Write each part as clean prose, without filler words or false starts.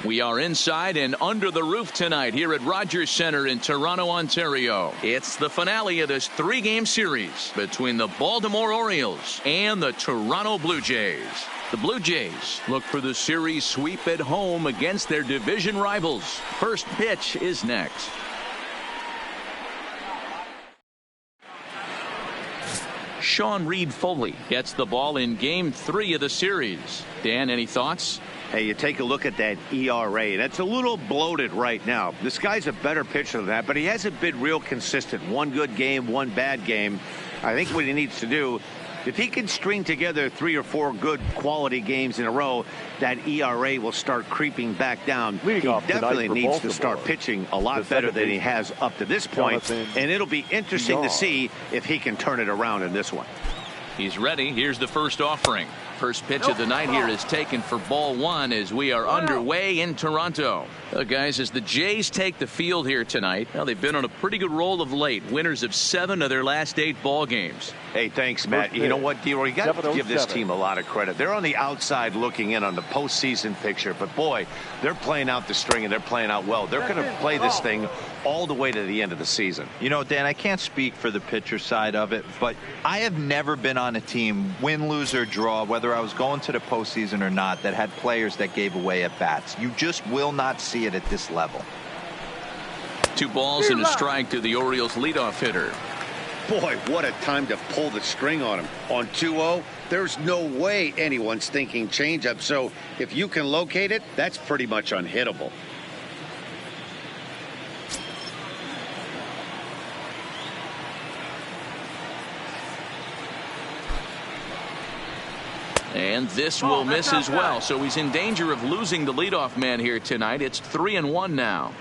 We are inside and under the roof tonight here at Rogers Centre in Toronto, Ontario. It's the finale of this 3-game series between the Baltimore Orioles and the Toronto Blue Jays. The Blue Jays look for the series sweep at home against their division rivals. First pitch is next. Sean Reed Foley gets the ball in Game 3 of the series. Dan, any thoughts? Hey, you take a look at that ERA. That's a little bloated right now. This guy's a better pitcher than that, but he hasn't been real consistent. One good game, one bad game. I think what he needs to do, if he can string together 3 or 4 good quality games in a row, that ERA will start creeping back down. He definitely needs to start pitching a lot better than he has up to this point, and it'll be interesting to see if he can turn it around in this one. He's ready. Here's the first offering. First pitch of the night here is taken for ball 1 as we are underway in Toronto. Guys, as the Jays take the field here tonight, now they've been on a pretty good roll of late. Winners of 7 of their last 8 ball games. Hey, thanks, Matt. You know what, D-Roy? You got to give this team a lot of credit. They're on the outside looking in on the postseason picture, but boy, they're playing out the string and they're playing out well. They're going to play this thing all the way to the end of the season. You know, Dan, I can't speak for the pitcher side of it, but I have never been on a team, win, lose, or draw, whether I was going to the postseason or not, that had players that gave away at bats. You just will not see it at this level. 2 balls and a strike to the Orioles leadoff hitter. Boy, what a time to pull the string on him. On 2-0, there's no way anyone's thinking changeup. So if you can locate it, that's pretty much unhittable. And this will miss as well. So he's in danger of losing the leadoff man here tonight. It's 3-1 now.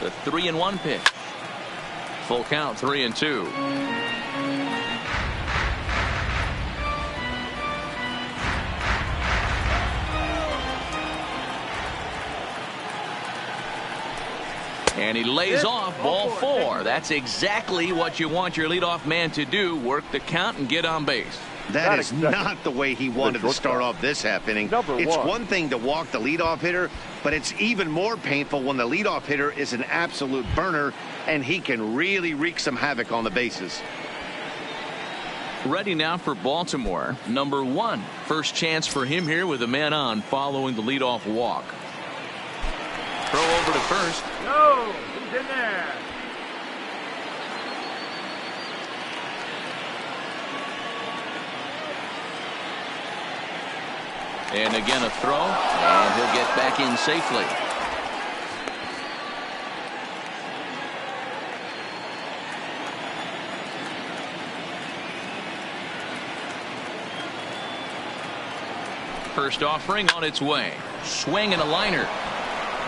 The 3-1 pitch. Full count, 3-2. And he lays off ball 4. That's exactly what you want your leadoff man to do. Work the count and get on base. That is not the way he wanted to start off this half inning. It's one thing to walk the leadoff hitter, but it's even more painful when the leadoff hitter is an absolute burner and he can really wreak some havoc on the bases. Ready now for Baltimore. Number 1. First chance for him here with a man on following the leadoff walk. Throw over to first. No, he's in there. And again a throw, and he'll get back in safely. First offering on its way. Swing and a liner.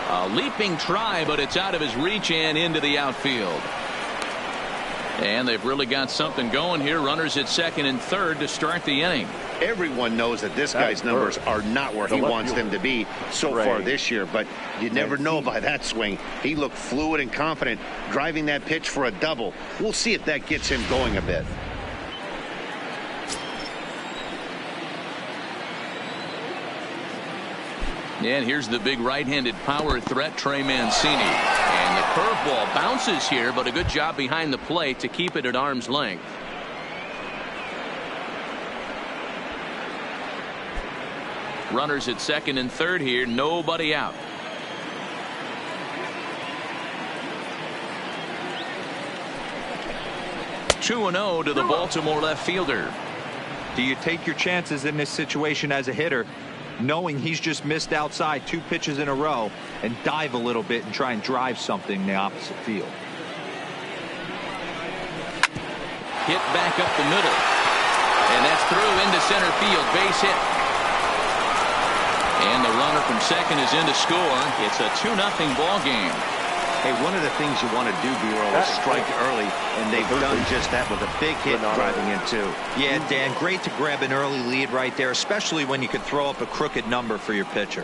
A leaping try, but it's out of his reach and into the outfield. And they've really got something going here. Runners at second and third to start the inning. Everyone knows that this guy's numbers are not where he wants them to be so far this year, but you never know by that swing. He looked fluid and confident driving that pitch for a double. We'll see if that gets him going a bit. And here's the big right-handed power threat, Trey Mancini. And the curveball bounces here, but a good job behind the plate to keep it at arm's length. Runners at second and third here, nobody out. Two and 0 to the Baltimore left fielder. Do you take your chances in this situation as a hitter, knowing he's just missed outside 2 pitches in a row, and dive a little bit and try and drive something in the opposite field? Hit back up the middle, and that's through into center field. Base hit, and the runner from second is in to score. It's a 2-0 ball game. Hey, one of the things you want to do, B-roll, is strike early, and they've done just that with a big hit driving in 2. Yeah, Dan, great to grab an early lead right there, especially when you could throw up a crooked number for your pitcher.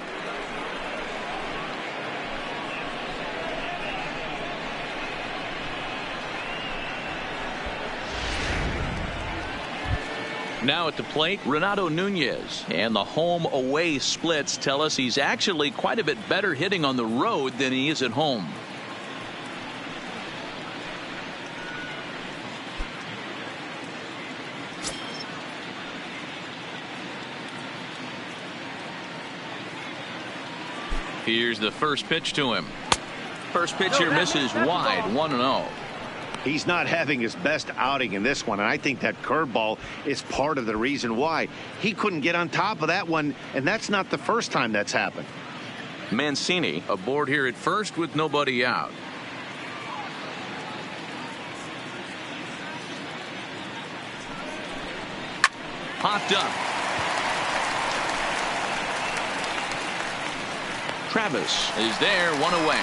Now at the plate, Renato Nunez. And the home-away splits tell us he's actually quite a bit better hitting on the road than he is at home. Here's the first pitch to him. First pitch here misses wide, 1-0. He's not having his best outing in this one, and I think that curveball is part of the reason why. He couldn't get on top of that one, and that's not the first time that's happened. Mancini aboard here at first with nobody out. Popped up. Travis is there, one away.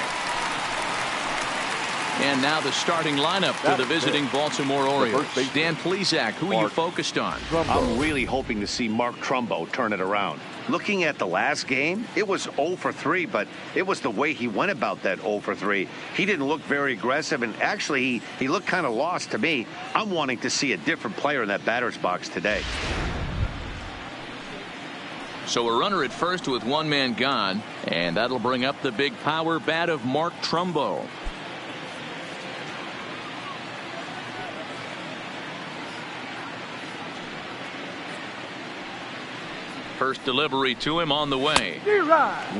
And now the starting lineup for the visiting Baltimore Orioles. Dan Plesac, who are you focused on? I'm really hoping to see Mark Trumbo turn it around. Looking at the last game, it was 0 for 3, but it was the way he went about that 0 for 3. He didn't look very aggressive, and actually he looked kind of lost to me. I'm wanting to see a different player in that batter's box today. So a runner at first with one man gone, and that'll bring up the big power bat of Mark Trumbo. First delivery to him on the way.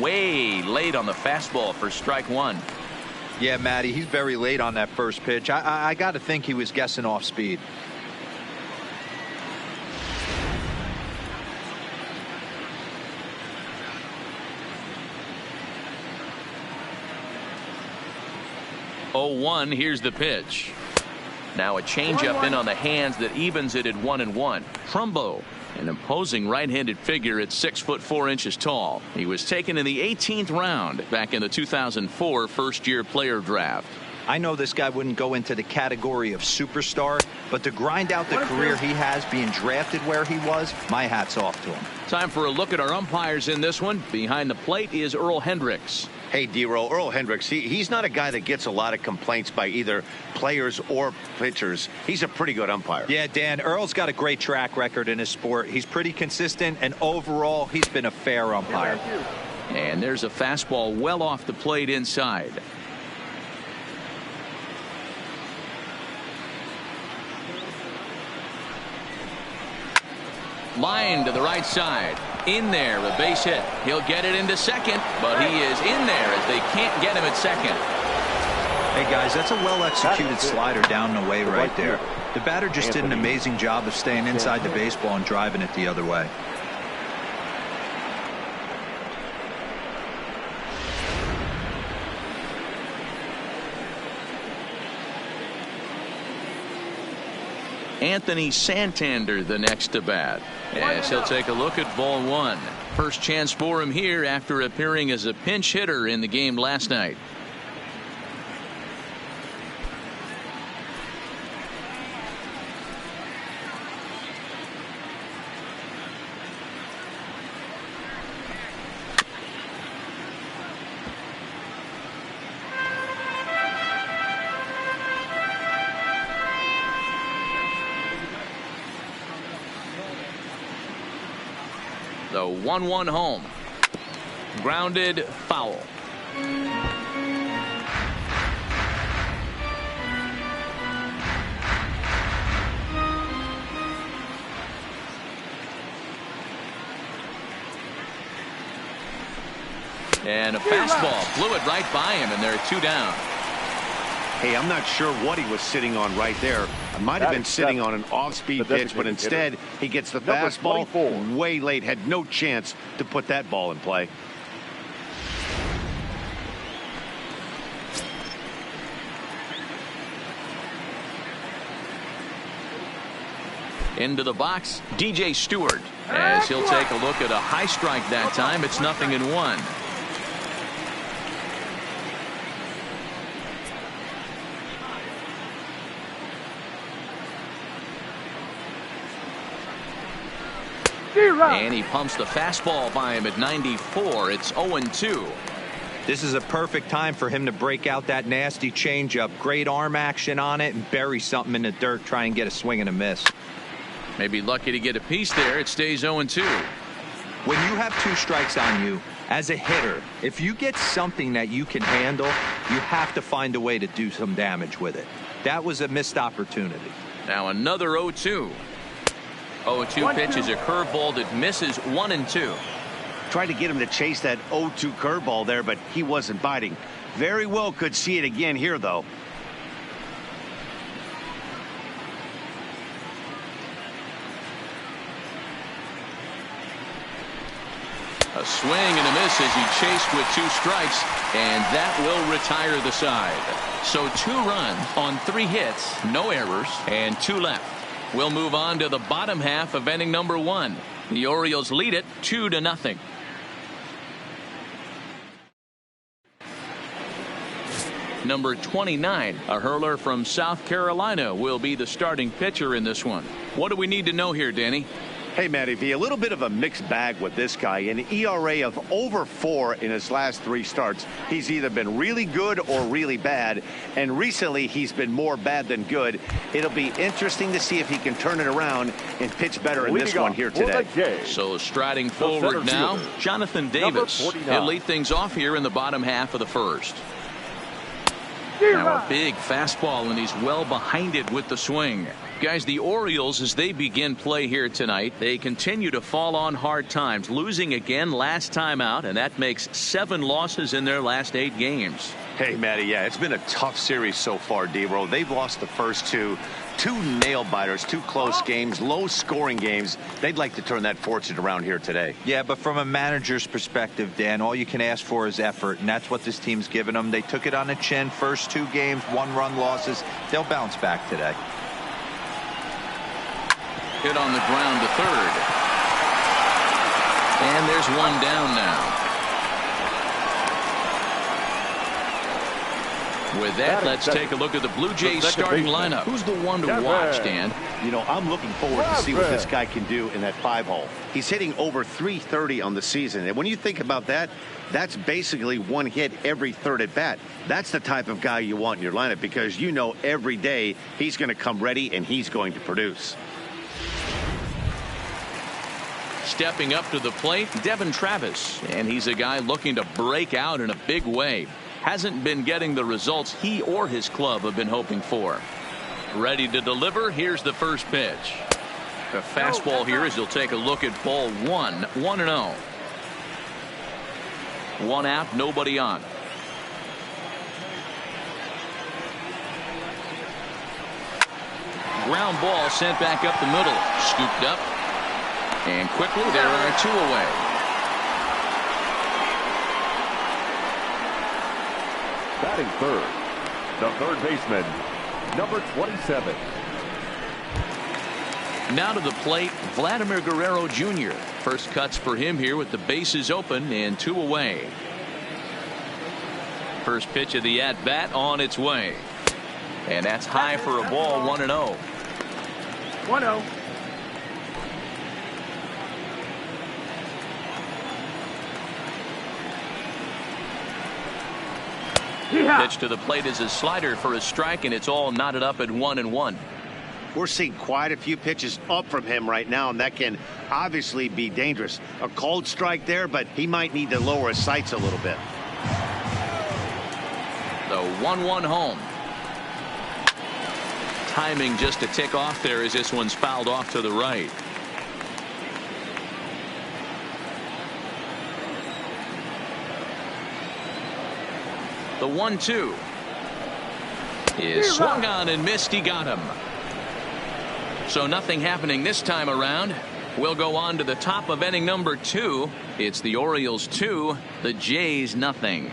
Way late on the fastball for strike one. Yeah, Matty, he's very late on that first pitch. I got to think he was guessing off speed. Oh, 1, here's the pitch. Now a changeup in on the hands that evens it at 1-1. Trumbo, an imposing right-handed figure at 6'4" tall. He was taken in the 18th round back in the 2004 first-year player draft. I know this guy wouldn't go into the category of superstar, but to grind out the career he has being drafted where he was, my hat's off to him. Time for a look at our umpires in this one. Behind the plate is Earl Hendricks. Hey, D-Roll, Earl Hendricks, he's not a guy that gets a lot of complaints by either players or pitchers. He's a pretty good umpire. Yeah, Dan, Earl's got a great track record in his sport. He's pretty consistent, and overall, he's been a fair umpire. And there's a fastball well off the plate inside. Line to the right side. In there, a base hit. He'll get it into second, but he is in there as they can't get him at second. Hey, guys, that's a well-executed slider down and away right there. The batter just did an amazing job of staying inside the baseball and driving it the other way. Anthony Santander the next to bat, as he'll take a look at ball one. First chance for him here after appearing as a pinch hitter in the game last night. The 1-1 home. Grounded, foul. And a fastball blew it right by him, and they're 2 down. Hey, I'm not sure what he was sitting on right there. It might have been sitting on an off-speed pitch, but instead he gets the fastball way late. Had no chance to put that ball in play. Into the box, DJ Stewart, as he'll take a look at a high strike that time. It's 0-1. And he pumps the fastball by him at 94. It's 0-2. This is a perfect time for him to break out that nasty changeup. Great arm action on it and bury something in the dirt. Try and get a swing and a miss. Maybe lucky to get a piece there. It stays 0-2. When you have 2 strikes on you, as a hitter, if you get something that you can handle, you have to find a way to do some damage with it. That was a missed opportunity. Now another 0-2. 0-2 pitch is a curveball that misses 1-2. Tried to get him to chase that 0-2 curveball there, but he wasn't biting. Very well could see it again here, though. A swing and a miss as he chased with 2 strikes, and that will retire the side. So 2 runs on 3 hits, no errors, and 2 left. We'll move on to the bottom half of inning number 1. The Orioles lead it 2-0. Number 29, a hurler from South Carolina, will be the starting pitcher in this one. What do we need to know here, Danny? Hey, Matty V, a little bit of a mixed bag with this guy. An ERA of over 4 in his last 3 starts. He's either been really good or really bad, and recently he's been more bad than good. It'll be interesting to see if he can turn it around and pitch better in this one here today. So striding forward now, Jonathan Davis. He'll lead things off here in the bottom half of the first. Now a big fastball, and he's well behind it with the swing. Guys, the Orioles, as they begin play here tonight, they continue to fall on hard times, losing again last time out, and that makes 7 losses in their last 8 games. Hey, Matty, yeah, it's been a tough series so far, D-Row. They've lost the first 2 nail-biters, 2 close games, low-scoring games. They'd like to turn that fortune around here today. Yeah, but from a manager's perspective, Dan, all you can ask for is effort, and that's what this team's given them. They took it on the chin. First 2 games, 1-run losses. They'll bounce back today. Hit on the ground to third. And there's 1 down now. With that, let's take a look at the Blue Jays starting lineup. Who's the one to watch, Dan? You know, I'm looking forward to see what this guy can do in that 5-hole. He's hitting over .330 on the season. And when you think about that, that's basically 1 hit every 3rd at bat. That's the type of guy you want in your lineup, because you know every day he's going to come ready and he's going to produce. Stepping up to the plate, Devin Travis, and he's a guy looking to break out in a big way. Hasn't been getting the results he or his club have been hoping for. Ready to deliver. Here's the first pitch. A fastball here as he'll take a look at ball 1. 1-0. 1 out, nobody on. Ground ball sent back up the middle. Scooped up. And quickly there are 2 away. Batting third, the third baseman, number 27. Now to the plate, Vladimir Guerrero Jr. First cuts for him here with the bases open and 2 away. First pitch of the at-bat on its way. And that's high for a ball. 1-0. 1-0. Pitch to the plate is a slider for a strike, and it's all knotted up at 1-1. We're seeing quite a few pitches up from him right now, and that can obviously be dangerous. A cold strike there, but he might need to lower his sights a little bit. The 1-1 home. Timing just a tick off there as this one's fouled off to the right. The 1-2 is swung on and missed. He got him. So nothing happening this time around. We'll go on to the top of inning number 2. It's the Orioles 2, the Jays nothing.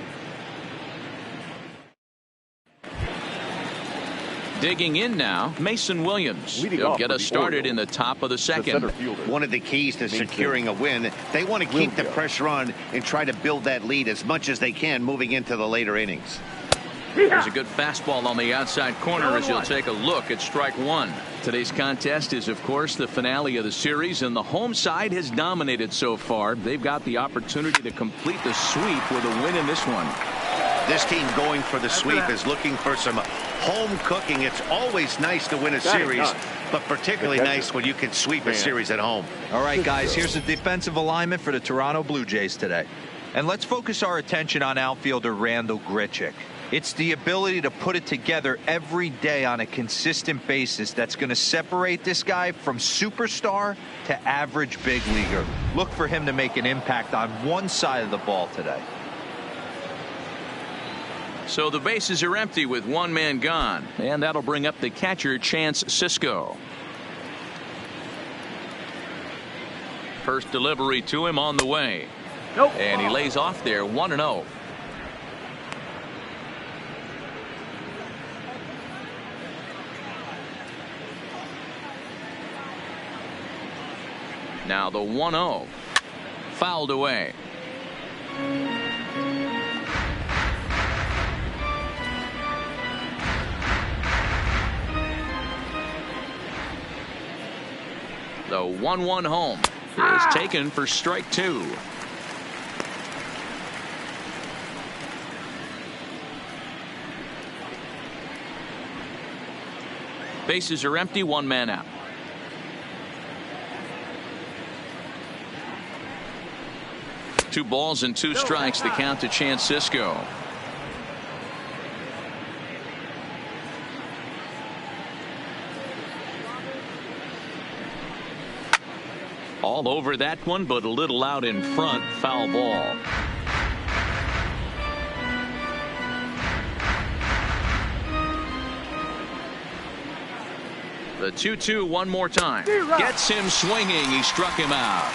Digging in now, Mason Williams. He'll get us started in the top of the second. One of the keys to securing a win, they want to keep the pressure on and try to build that lead as much as they can moving into the later innings. There's a good fastball on the outside corner as you'll take a look at strike 1. Today's contest is, of course, the finale of the series, and the home side has dominated so far. They've got the opportunity to complete the sweep with a win in this one. This team going for the sweep is looking for some home cooking. It's always nice to win a series, but particularly nice when you can sweep a series at home. All right, guys, here's the defensive alignment for the Toronto Blue Jays today. And let's focus our attention on outfielder Randal Grichuk. It's the ability to put it together every day on a consistent basis that's going to separate this guy from superstar to average big leaguer. Look for him to make an impact on one side of the ball today. So the bases are empty with one man gone, and that'll bring up the catcher Chance Sisco. First delivery to him on the way. Nope. And he lays off there 1-0. Now the 1-0 fouled away. The 1-1 home is taken for strike 2. Bases are empty, one man out. Two balls and two strikes, the count to Chance Sisco. All over that one, but a little out in front. Foul ball. The 2-2 one more time. Gets him swinging. He struck him out.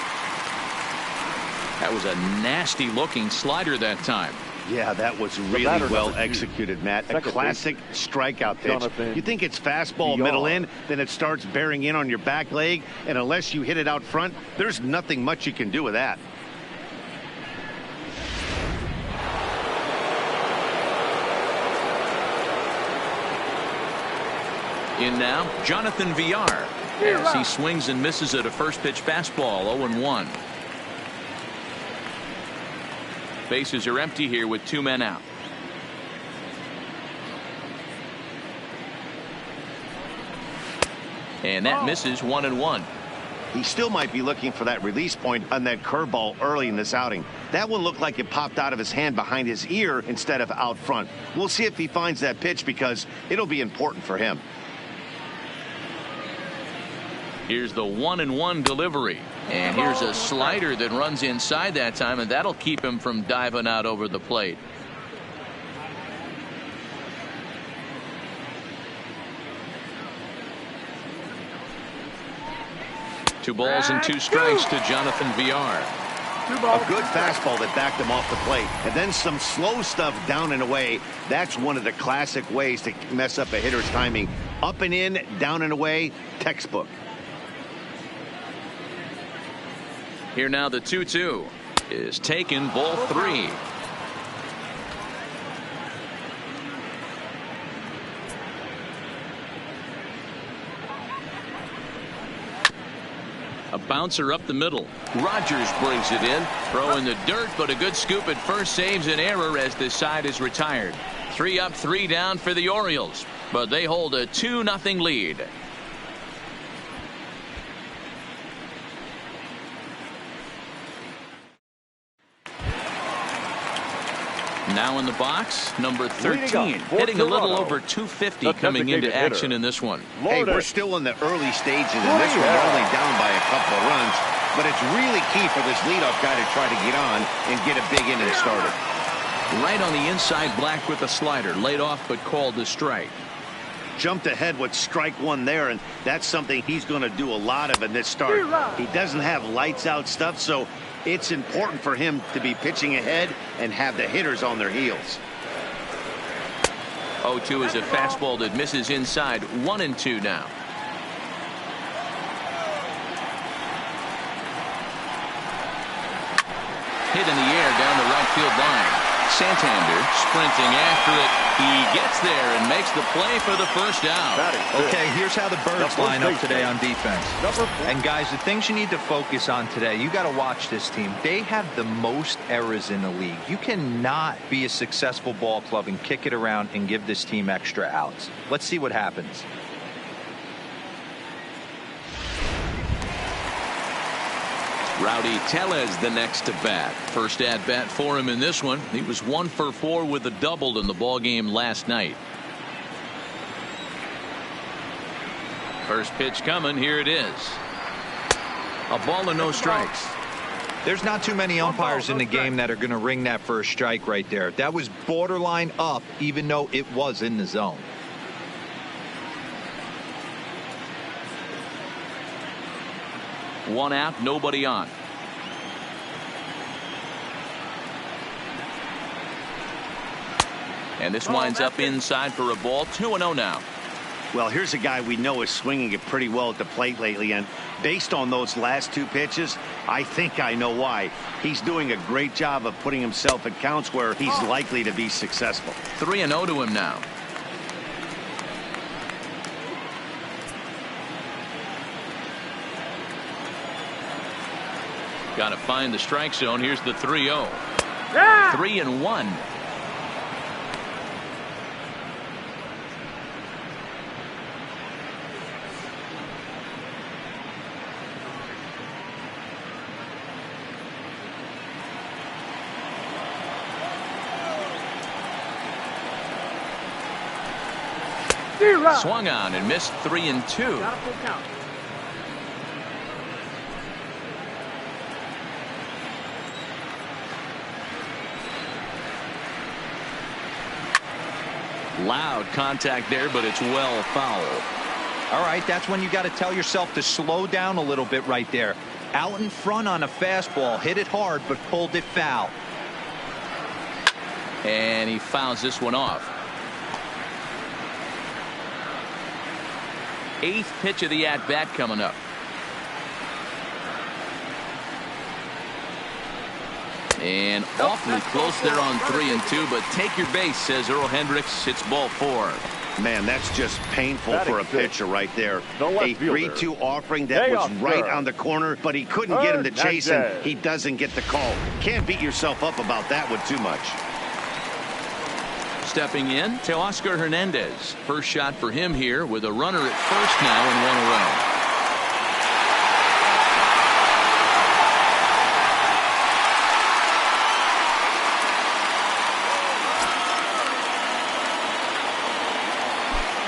That was a nasty looking slider that time. Yeah, that was really well executed, Matt. A classic strikeout pitch. You think it's fastball middle in, then it starts bearing in on your back leg, and unless you hit it out front, there's nothing much you can do with that. In now, Jonathan Villar, as he swings and misses at a first pitch fastball. 0-1. Bases are empty here with two men out. And that misses 1-1. He still might be looking for that release point on that curveball early in this outing. That one looked like it popped out of his hand behind his ear instead of out front. We'll see if he finds that pitch because it'll be important for him. Here's the 1-1 delivery. And here's a slider that runs inside that time, and that'll keep him from diving out over the plate. Two balls and two strikes to Jonathan Villar. A good fastball that backed him off the plate, and then some slow stuff down and away. That's one of the classic ways to mess up a hitter's timing. Up and in, down and away, textbook. Here now, the 2-2 is taken, ball 3. A bouncer up the middle. Rogers brings it in. Throw in the dirt, but a good scoop at first saves an error as this side is retired. 3 up, 3 down for the Orioles, but they hold a 2-0 lead. Now in the box, number 13, hitting a little over 250 coming into action in this one. Hey, we're still in the early stages in this one. We're only down by a couple of runs, but it's really key for this leadoff guy to try to get on and get a big inning started. Right on the inside, Black with a slider, laid off but called the strike. Jumped ahead with strike one there, and that's something he's going to do a lot of in this start. He doesn't have lights out stuff, so it's important for him to be pitching ahead and have the hitters on their heels. 0-2 is a fastball that misses inside. 1-2 now. Hit in the air down the right field line. Santander sprinting after it. He gets there and makes the play for the first out. Okay, here's how the Birds line up today on defense. And guys, the things you need to focus on today, you got to watch this team. They have the most errors in the league. You cannot be a successful ball club and kick it around and give this team extra outs. Let's see what happens. Rowdy Tellez the next to bat. First at bat for him in this one. He was 1 for 4 with a double in the ball game last night. First pitch coming. Here it is. A ball and no strikes. There's not too many umpires in the game that are going to ring that first strike right there. That was borderline up, even though it was in the zone. One out, nobody on. And this winds up inside for a ball. 2-0 now. Well, here's a guy we know is swinging it pretty well at the plate lately, and based on those last 2 pitches, I think I know why. He's doing a great job of putting himself at counts where he's likely to be successful. 3-0 to him now. Got to find the strike zone. Here's the 3-0. 3-1. Swung on and missed. 3-2. Got a full count. Loud contact there, but it's well foul. All right, that's when you got to tell yourself to slow down a little bit right there. Out in front on a fastball, hit it hard, but pulled it foul. And he fouls this one off. 8th pitch of the at-bat coming up. And awfully close there on 3-2, but take your base, says Earl Hendricks. It's ball 4. Man, that's just painful for a pitcher right there. The A left fielder. 3-2 offering that was right on the corner, but he couldn't get him to chase, and he doesn't get the call. Can't beat yourself up about that one too much. Stepping in, Teoscar Hernandez. First shot for him here with a runner at first now and 1 away.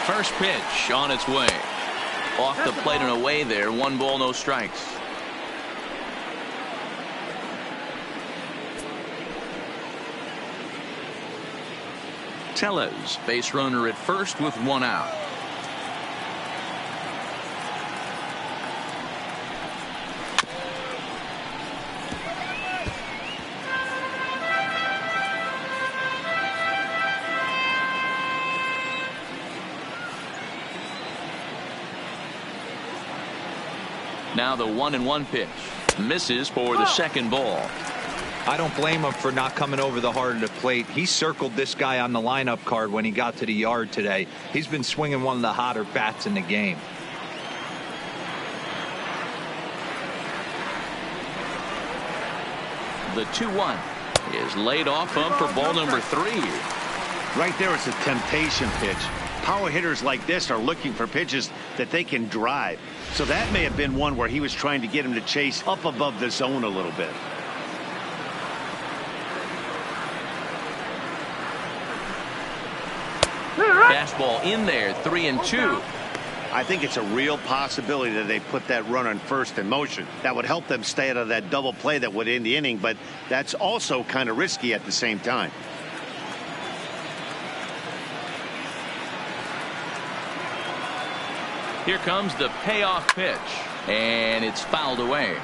First pitch on its way. Off the plate and away there. 1 ball, no strikes. Tellez, base runner at first with 1 out. Now the 1-1 pitch. Misses for the second ball. I don't blame him for not coming over the heart of the plate. He circled this guy on the lineup card when he got to the yard today. He's been swinging one of the hotter bats in the game. The 2-1 is laid off him for ball number 3. Right there, it's a temptation pitch. Power hitters like this are looking for pitches that they can drive. So that may have been one where he was trying to get him to chase up above the zone a little bit. Fastball in there. 3-2. I think it's a real possibility that they put that runner on first in motion. That would help them stay out of that double play that would end the inning, but that's also kind of risky at the same time. Here comes the payoff pitch, and it's fouled away.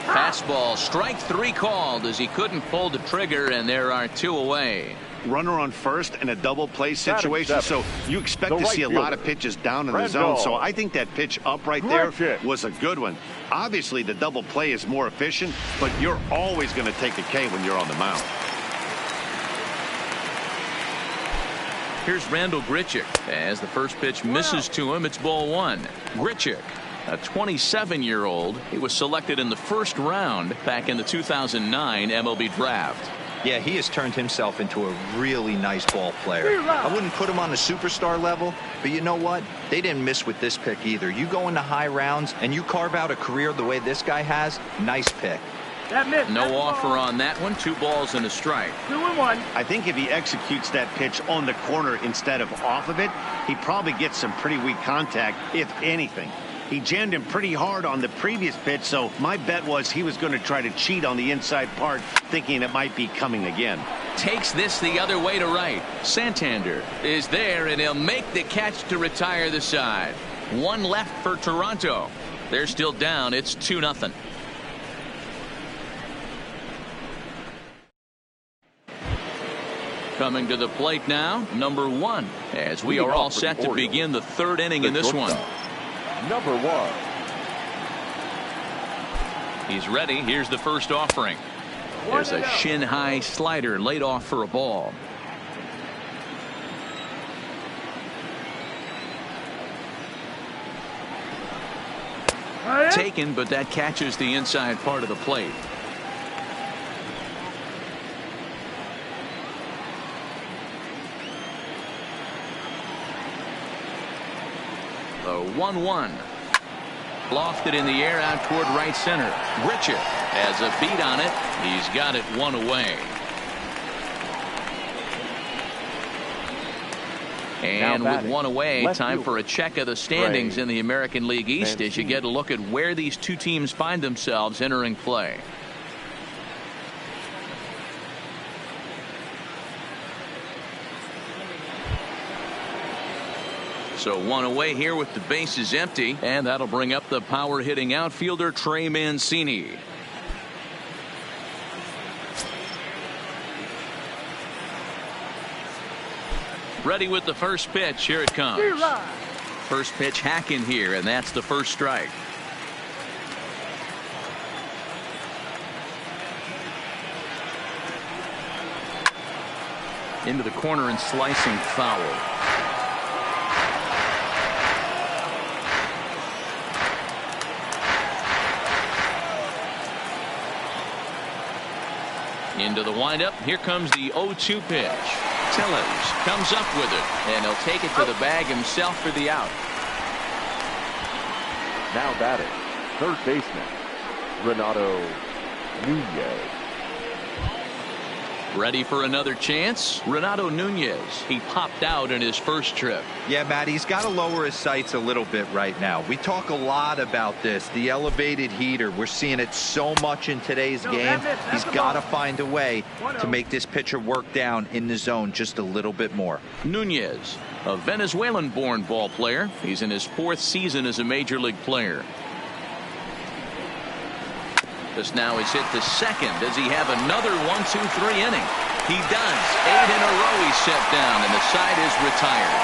Fastball, strike 3 called as he couldn't pull the trigger, and there are 2 away. Runner on first in a double play situation, so you expect to see a lot of pitches down in the zone. So I think that pitch up right there was a good one. Obviously, the double play is more efficient, but you're always going to take a K when you're on the mound. Here's Randall Grichuk. As the first pitch misses to him, it's ball 1. Grichuk, a 27-year-old. He was selected in the first round back in the 2009 MLB draft. Yeah, he has turned himself into a really nice ball player. I wouldn't put him on the superstar level, but you know what? They didn't miss with this pick either. You go into high rounds and you carve out a career the way this guy has, nice pick. No offer on that one. 2 balls and a strike. 2-1. I think if he executes that pitch on the corner instead of off of it, he probably gets some pretty weak contact, if anything. He jammed him pretty hard on the previous pitch, so my bet was he was going to try to cheat on the inside part, thinking it might be coming again. Takes this the other way to right. Santander is there, and he'll make the catch to retire the side. 1 left for Toronto. They're still down. It's 2-0. Coming to the plate now, number 1, as we are all set to begin the 3rd inning in this one. Number 1. He's ready. Here's the first offering. There's a shin-high slider laid off for a ball. Taken, but that catches the inside part of the plate. The 1-1. Lofted in the air out toward right center. Richard has a beat on it. He's got it 1 away. And with 1 away, time for a check of the standings in the American League East as you get a look at where these 2 teams find themselves entering play. So 1 away here with the bases empty, and that'll bring up the power hitting outfielder Trey Mancini. Ready with the first pitch. Here it comes. First pitch hacking here, and that's the first strike. Into the corner and slicing foul. Into the windup. Here comes the 0-2 pitch. Tellez comes up with it, and he'll take it to the bag himself for the out. Now batting, 3rd baseman, Renato Nunez. Ready for another chance? Renato Nunez. He popped out in his first trip. Yeah, Matt, he's got to lower his sights a little bit right now. We talk a lot about this, the elevated heater. We're seeing it so much in today's game. He's got to find a way to make this pitcher work down in the zone just a little bit more. Nunez, a Venezuelan-born ball player. He's in his 4th season as a major league player. This now is hit to second. Does he have another 1-2-3 inning? He does. 8 in a row he's set down, and the side is retired.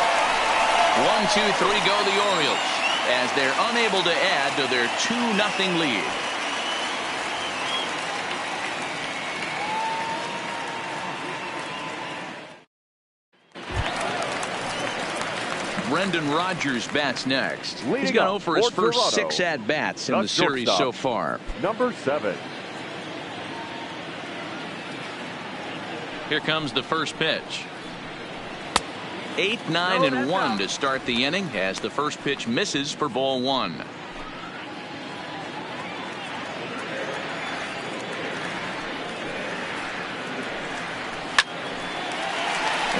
1-2-3 go the Orioles as they're unable to add to their 2-0 lead. Brendan Rodgers bats next. He's gone over his first Toronto, 6 at-bats in the series so far. Number 7. Here comes the first pitch. 8, 9, and 1 to start the inning as the first pitch misses for ball 1.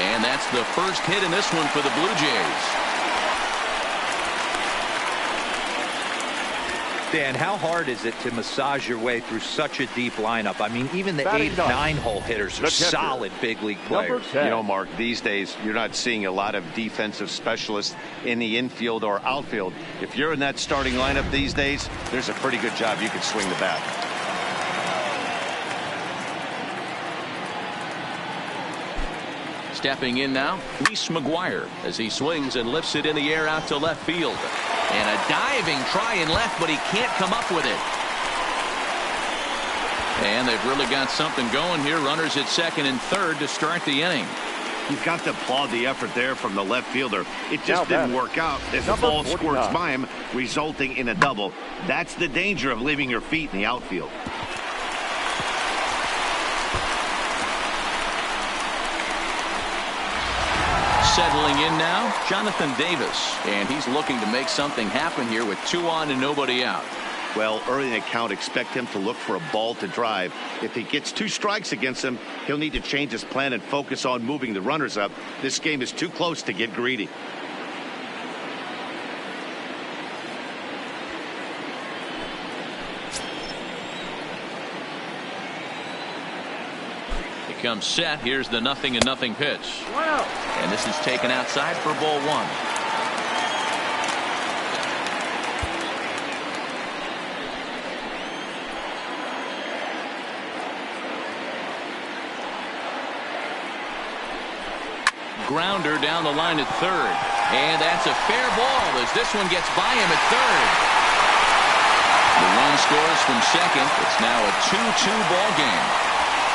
And that's the first hit in this one for the Blue Jays. Dan, how hard is it to massage your way through such a deep lineup? I mean, even the 8, 9-hole hitters are solid big league players. You know, Mark, these days you're not seeing a lot of defensive specialists in the infield or outfield. If you're in that starting lineup these days, there's a pretty good job you can swing the bat. Stepping in now, Reese McGuire as he swings and lifts it in the air out to left field. And a diving try in left, but he can't come up with it. And they've really got something going here. Runners at second and third to start the inning. You've got to applaud the effort there from the left fielder. It just didn't work out as the ball squirts by him, resulting in a double. That's the danger of leaving your feet in the outfield. Settling in now, Jonathan Davis. And he's looking to make something happen here with 2 on and nobody out. Well, early in the count, expect him to look for a ball to drive. If he gets 2 strikes against him, he'll need to change his plan and focus on moving the runners up. This game is too close to get greedy. Comes set. Here's the 0-0 pitch. Wow. And this is taken outside for ball 1. Grounder down the line at third. And that's a fair ball as this one gets by him at third. The run scores from second. It's now a 2-2 ball game.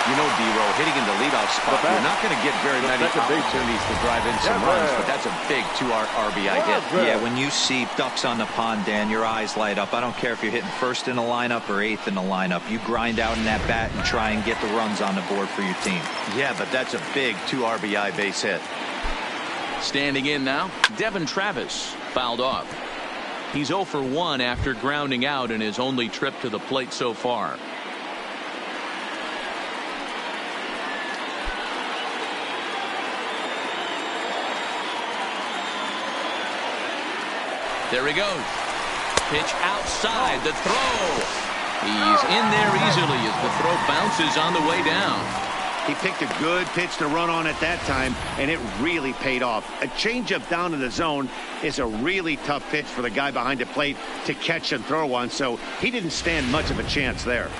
You know, D-Row, hitting in the leadoff spot, you're not going to get very many opportunities to drive in some runs, but that's a big 2 RBI hit. Yeah, when you see ducks on the pond, Dan, your eyes light up. I don't care if you're hitting first in the lineup or 8th in the lineup. You grind out in that bat and try and get the runs on the board for your team. Yeah, but that's a big 2 RBI base hit. Standing in now, Devin Travis fouled off. He's 0 for 1 after grounding out in his only trip to the plate so far. There he goes. Pitch outside the throw. He's in there easily as the throw bounces on the way down. He picked a good pitch to run on at that time, and it really paid off. A changeup down in the zone is a really tough pitch for the guy behind the plate to catch and throw on, so he didn't stand much of a chance there.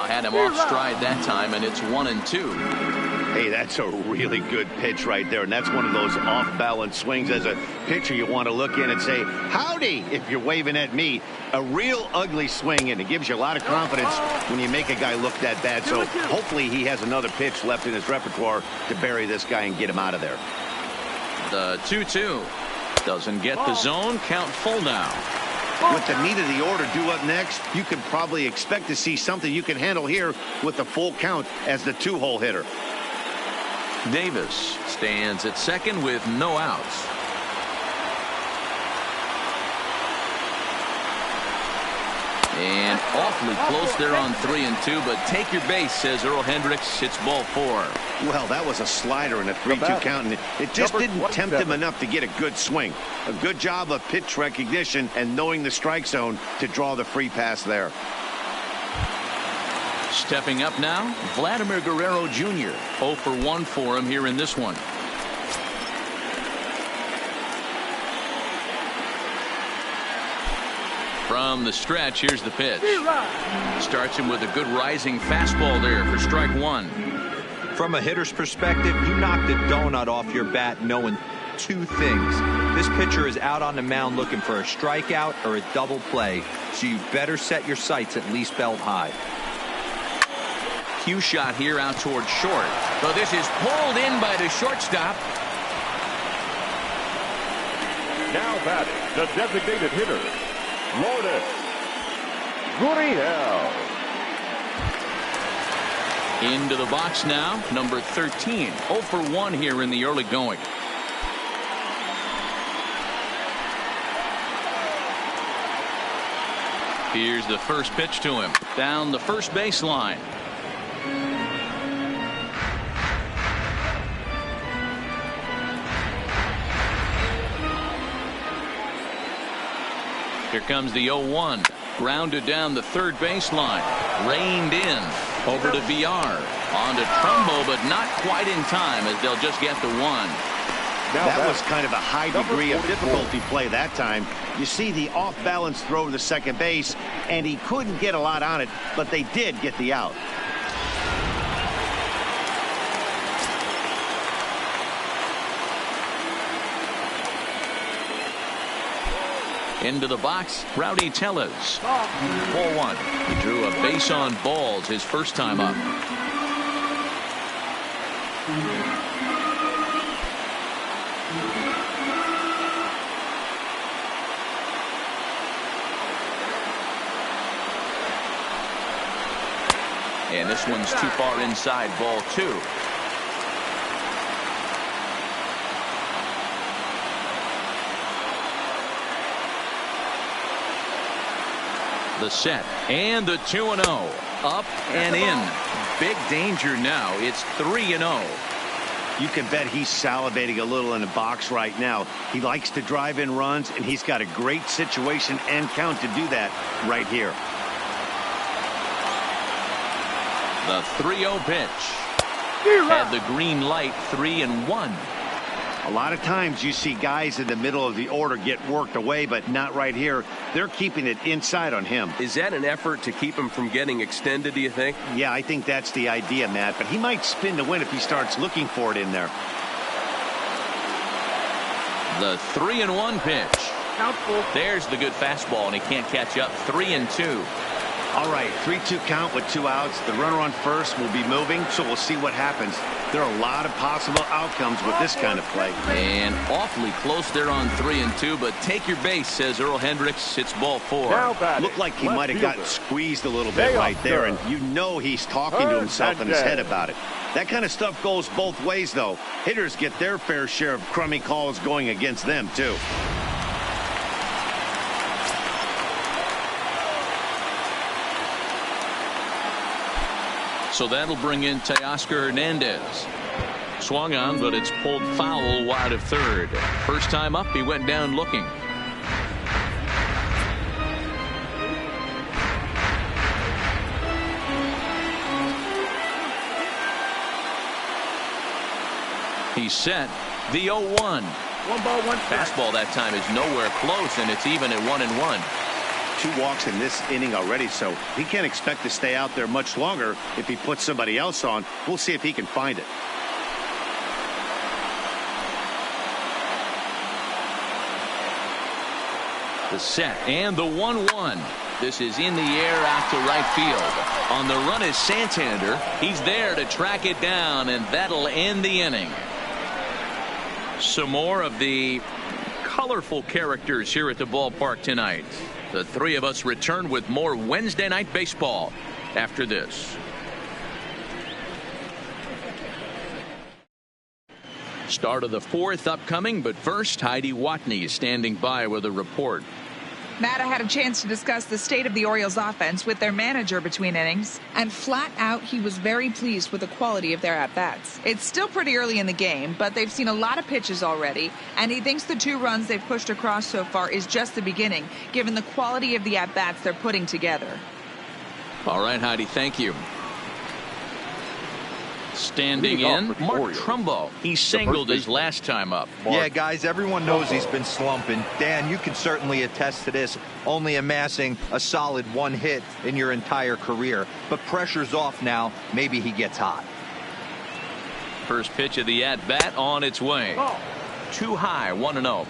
Had him off stride that time, and it's 1-2. Hey, that's a really good pitch right there, and that's one of those off-balance swings. As a pitcher, you want to look in and say, howdy, if you're waving at me. A real ugly swing, and it gives you a lot of confidence when you make a guy look that bad. So hopefully he has another pitch left in his repertoire to bury this guy and get him out of there. The 2-2 doesn't get the zone. Count full now. With the meat of the order due up next, you can probably expect to see something you can handle here with the full count as the 2-hole hitter. Davis stands at second with no outs. And awfully close there on 3-2, but take your base, says Earl Hendricks. It's ball 4. Well, that was a slider in a 3-2 count, and it just didn't tempt him enough to get a good swing. A good job of pitch recognition and knowing the strike zone to draw the free pass there. Stepping up now, Vladimir Guerrero Jr. 0 for 1 for him here in this one. From the stretch, here's the pitch. Starts him with a good rising fastball there for strike 1. From a hitter's perspective, you knocked a donut off your bat knowing 2 things. This pitcher is out on the mound looking for a strikeout or a double play, so you better set your sights at least belt high. Cue shot here out towards short. So this is pulled in by the shortstop. Now batting, the designated hitter, Lourdes Gurriel. Into the box now, number 13. 0 for 1 here in the early going. Here's the first pitch to him. Down the first baseline. Here comes the 0-1. Grounded down the third baseline. Reined in. Over to VR. On to Trumbo, but not quite in time as they'll just get the 1. That was kind of a high degree of difficulty play that time. You see the off-balance throw to second base, and he couldn't get a lot on it, but they did get the out. Into the box, Rowdy Tellez. Ball 1. He drew a base on balls his first time up. This one's too far inside, ball 2. The set and the 2-0. Up and in. Big danger now. It's 3-0. You can bet he's salivating a little in the box right now. He likes to drive in runs, and he's got a great situation and count to do that right here. The 3-0 pitch. Had the green light, 3-1. A lot of times you see guys in the middle of the order get worked away, but not right here. They're keeping it inside on him. Is that an effort to keep him from getting extended, do you think? Yeah, I think that's the idea, Matt. But he might spin to win if he starts looking for it in there. The 3-1 pitch. There's the good fastball, and he can't catch up. 3-2. All right, 3-2 count with 2 outs. The runner on first will be moving, so we'll see what happens. There are a lot of possible outcomes with this kind of play. And awfully close there on 3-2, but take your base, says Earl Hendricks. It's ball 4. Looked like he might have gotten squeezed a little bit right there, and you know he's talking to himself in his head about it. That kind of stuff goes both ways, though. Hitters get their fair share of crummy calls going against them, too. So that'll bring in Teoscar Hernandez. Swung on, but it's pulled foul wide of third. First time up, he went down looking. He's set. The 0-1. 1 ball, 1 strike. Fastball that time is nowhere close, and it's even at 1-1. 2 walks in this inning already, so he can't expect to stay out there much longer if he puts somebody else on. We'll see if he can find it. The set and the 1-1. This is in the air out to right field. On the run is Santander. He's there to track it down, and that'll end the inning. Some more of the colorful characters here at the ballpark tonight. The three of us return with more Wednesday Night Baseball after this. Start of the 4th upcoming, but first, Heidi Watney is standing by with a report. Matt, I had a chance to discuss the state of the Orioles offense with their manager between innings, and flat out, he was very pleased with the quality of their at-bats. It's still pretty early in the game, but they've seen a lot of pitches already, and he thinks the 2 runs they've pushed across so far is just the beginning, given the quality of the at-bats they're putting together. All right, Heidi, thank you. Standing in, Mark Trumbo. He singled his last time up. Yeah, guys, everyone knows he's been slumping. Dan, you can certainly attest to this, only amassing a solid 1 hit in your entire career. But pressure's off now. Maybe he gets hot. First pitch of the at-bat on its way. Too high, 1-0.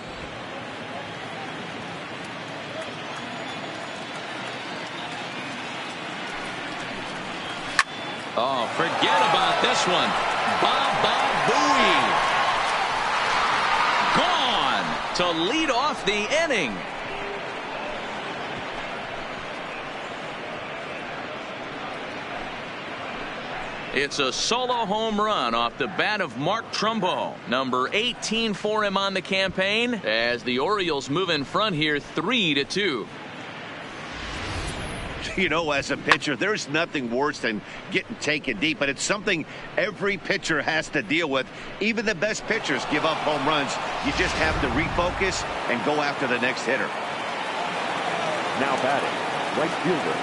Oh, forget about this one. Baba Booey. Gone to lead off the inning. It's a solo home run off the bat of Mark Trumbo. Number 18 for him on the campaign as the Orioles move in front here 3-2. You know, as a pitcher, there's nothing worse than getting taken deep, but it's something every pitcher has to deal with. Even the best pitchers give up home runs. You just have to refocus and go after the next hitter. Now batting, right fielder,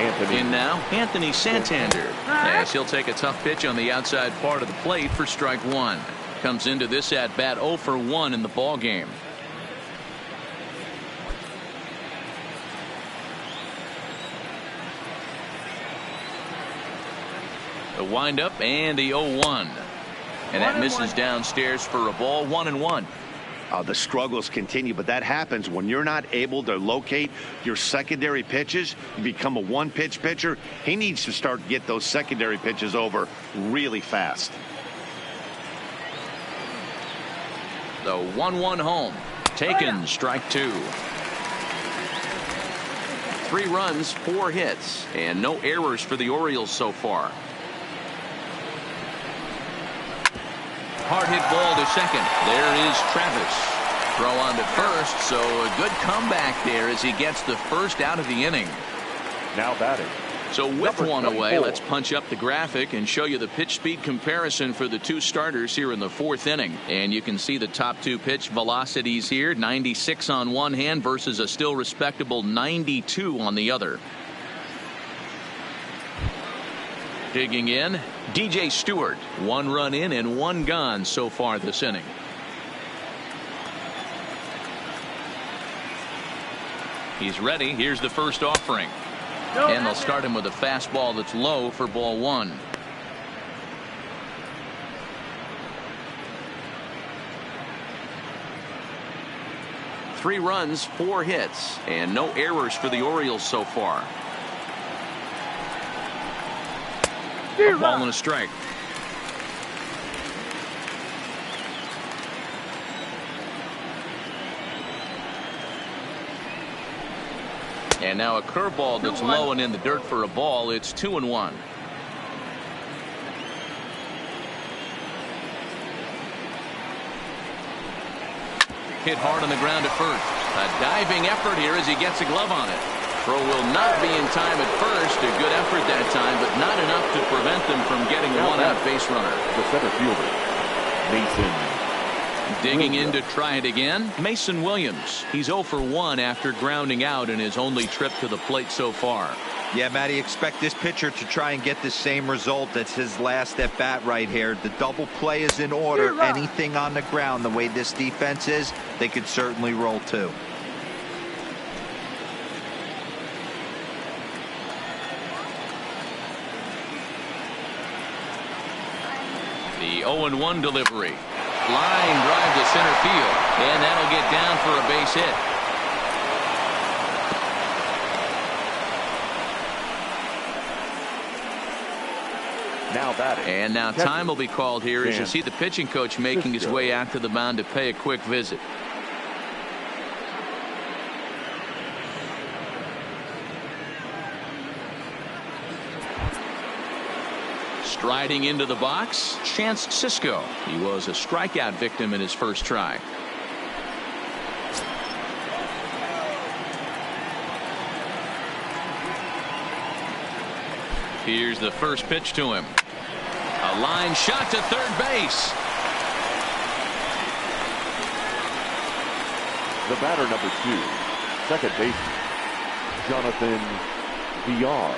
Anthony. In now, Anthony Santander. As he'll take a tough pitch on the outside part of the plate for strike 1. Comes into this at-bat 0 for 1 in the ball game. The windup and the 0-1. And that misses downstairs for a ball. 1-1. The struggles continue, but that happens when you're not able to locate your secondary pitches. You become a 1-pitch pitcher. He needs to start to get those secondary pitches over really fast. The 1-1 home. Taken, strike 2. 3 runs, 4 hits, and no errors for the Orioles so far. Hard hit ball to second. There is Travis. Throw on to first, so a good comeback there as he gets the first out of the inning. Now batting. So with one away, let's punch up the graphic and show you the pitch speed comparison for the 2 starters here in the 4th inning. And you can see the top 2 pitch velocities here, 96 on one hand versus a still respectable 92 on the other. Digging in, DJ Stewart. 1 run in and 1 gone so far this inning. He's ready. Here's the first offering. And they'll start him with a fastball that's low for ball 1. Three runs, 4 hits, and no errors for the Orioles so far. A ball and a strike. And now a curveball that's low and in the dirt for a ball. It's 2-1. Hit hard on the ground at first. A diving effort here as he gets a glove on it. Throw will not be in time at first. A good effort that time, but not enough to prevent them from getting a one-out base runner. The center fielder, Mason. Digging in to try it again, Mason Williams. He's 0 for 1 after grounding out in his only trip to the plate so far. Yeah, Matty, expect this pitcher to try and get the same result. That's his last at bat right here. The double play is in order. Anything on the ground, the way this defense is, they could certainly roll too. The 0-1 delivery. Line drive to center field, and that'll get down for a base hit. Now batting. And now time will be called here as you see the pitching coach making his way out to the mound to pay a quick visit. Striding into the box, Chance Sisco. He was a strikeout victim in his first try. Here's the first pitch to him. A line shot to third base. The batter, number 2, second baseman, Jonathan Villar.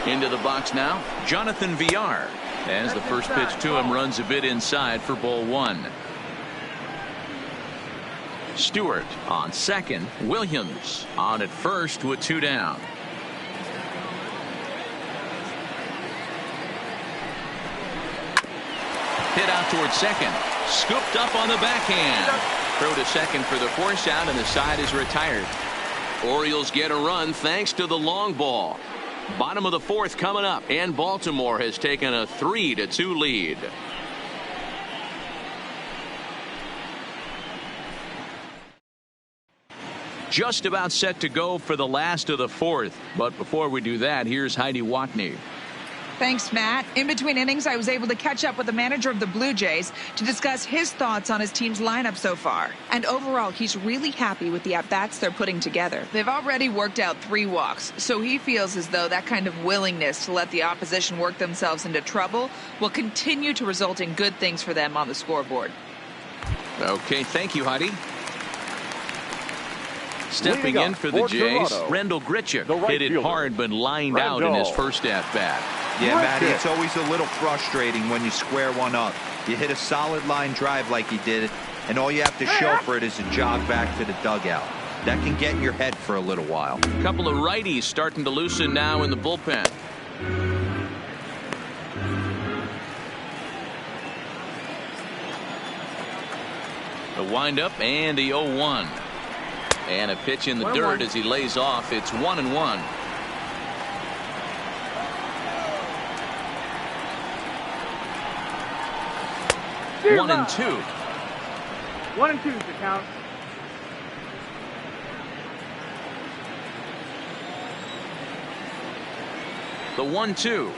Into the box now, Jonathan Villar. As the first pitch to him runs a bit inside for ball 1. Stewart on second. Williams on at first with 2 down. Hit out towards second. Scooped up on the backhand. Throw to second for the force out, and the side is retired. Orioles get a run thanks to the long ball. Bottom of the 4th coming up, and Baltimore has taken a 3-2 lead. Just about set to go for the last of the 4th. But before we do that, here's Heidi Watney. Thanks, Matt. In between innings, I was able to catch up with the manager of the Blue Jays to discuss his thoughts on his team's lineup so far. And overall, he's really happy with the at-bats they're putting together. They've already worked out 3 walks, so he feels as though that kind of willingness to let the opposition work themselves into trouble will continue to result in good things for them on the scoreboard. Okay, thank you, Heidi. Stepping in for the Jays, Rendell Grichuk hit it hard but lined out in his first at-bat. Yeah, Matty, it's always a little frustrating when you square one up. You hit a solid line drive like he did, and all you have to show for it is a jog back to the dugout. That can get in your head for a little while. A couple of righties starting to loosen now in the bullpen. The windup and the 0-1. And a pitch in the dirt as he lays off. It's 1-1. One and two. 1-2 is the count. The 1-2.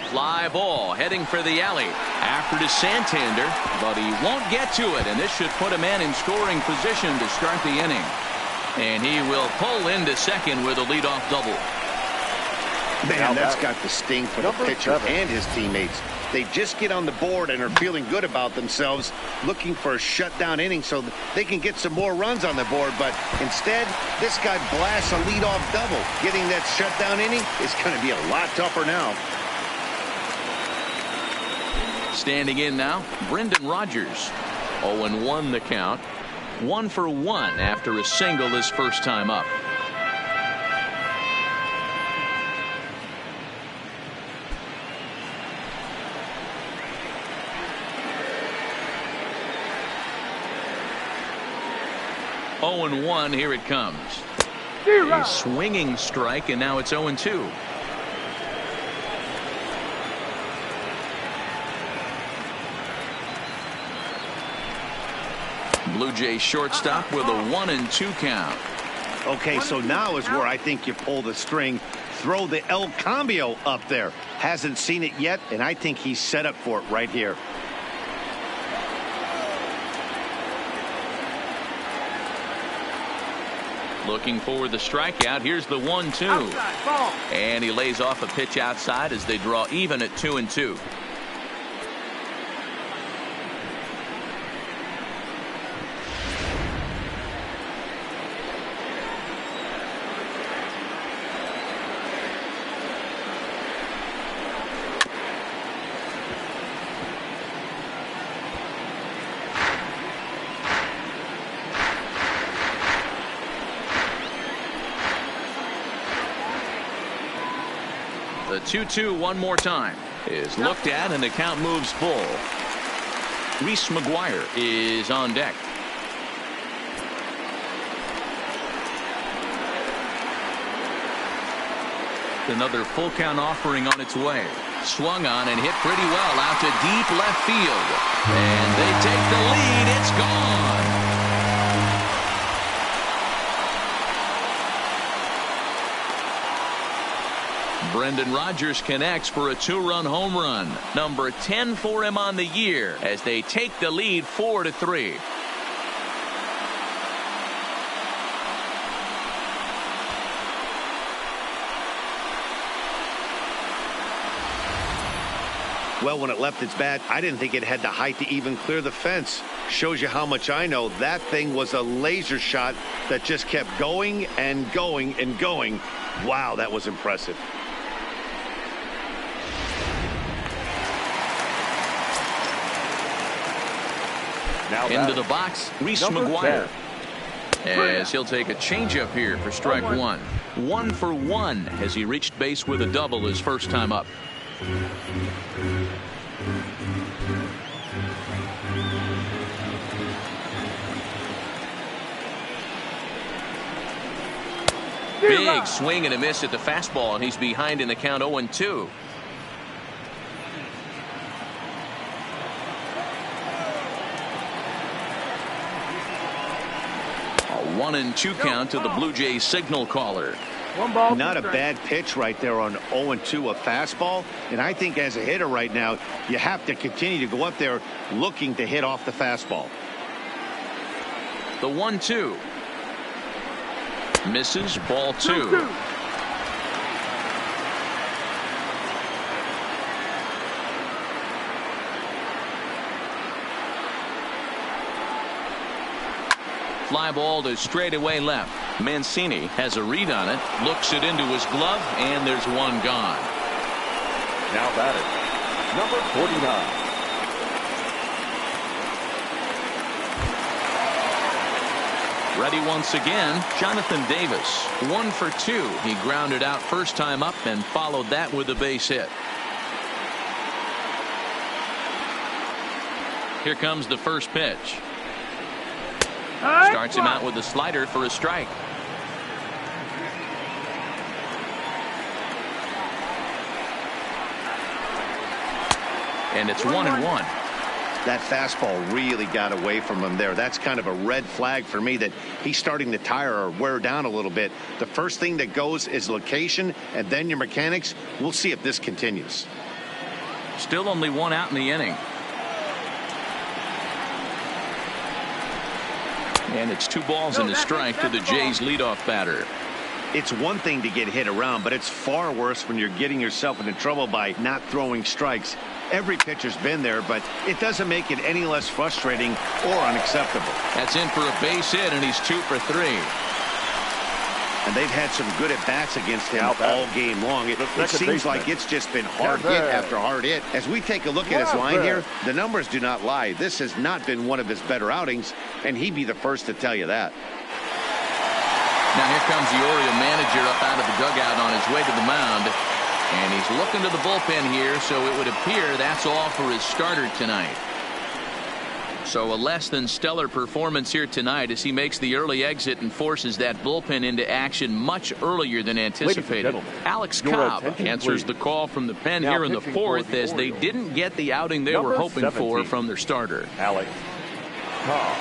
Fly ball heading for the alley. After to Santander, but he won't get to it, and this should put a man in scoring position to start the inning. And he will pull into second with a leadoff double. Man, that's got the sting for the pitcher and his teammates. They just get on the board and are feeling good about themselves, looking for a shutdown inning so they can get some more runs on the board. But instead, this guy blasts a leadoff double. Getting that shutdown inning is going to be a lot tougher now. Standing in now, Brendan Rodgers. 0-1 the count. 1 for 1 after a single his first time up. Oh, 1, here it comes. A swinging strike, and now it's 0-2. Blue Jays shortstop with a 1-2 count. Okay, so now is where I think you pull the string. Throw the El Cambio up there. Hasn't seen it yet, and I think he's set up for it right here. Looking for the strikeout. Here's the 1-2. And he lays off a pitch outside as they draw even at 2-2. The 2-2 one more time is looked at, and the count moves full. Reese McGuire is on deck. Another full count offering on its way. Swung on and hit pretty well out to deep left field. And they take the lead. It's gone. Brendan Rodgers connects for a 2-run home run. Number 10 for him on the year as they take the lead 4-3. Well, when it left its bat, I didn't think it had the height to even clear the fence. Shows you how much I know. That thing was a laser shot that just kept going and going and going. Wow, that was impressive. Now into the box, Reese McGuire. As he'll take a changeup here for strike one. 1 for 1 as he reached base with a double his first time up. Big swing and a miss at the fastball, and he's behind in the count 0-2. A 1-2 count to the Blue Jays signal caller. Not a bad pitch right there on 0-2, a fastball. And I think as a hitter right now, you have to continue to go up there looking to hit off the fastball. The 1-2. Misses, ball 2. Fly ball to straightaway left. Mancini has a read on it, looks it into his glove, and there's one gone. Now batting, number 49. Ready once again, Jonathan Davis. 1 for 2. He grounded out first time up and followed that with a base hit. Here comes the first pitch. Starts him out with a slider for a strike. And it's 1-1. That fastball really got away from him there. That's kind of a red flag for me that he's starting to tire or wear down a little bit. The first thing that goes is location and then your mechanics. We'll see if this continues. Still only one out in the inning. And it's 2 balls and a strike to the Jays leadoff batter. It's one thing to get hit around, but it's far worse when you're getting yourself into trouble by not throwing strikes. Every pitcher's been there, but it doesn't make it any less frustrating or unacceptable. That's in for a base hit, and he's 2 for 3. And they've had some good at-bats against him all game long. It seems like it's just been hard hit after hard hit. As we take a look at his line here, the numbers do not lie. This has not been one of his better outings, and he'd be the first to tell you that. Now here comes the Oriole manager up out of the dugout on his way to the mound. And he's looking to the bullpen here, so it would appear that's all for his starter tonight. So a less than stellar performance here tonight as he makes the early exit and forces that bullpen into action much earlier than anticipated. Alex Cobb answers the call from the pen here in the 4th as they didn't get the outing they were hoping for from their starter. Alex Cobb.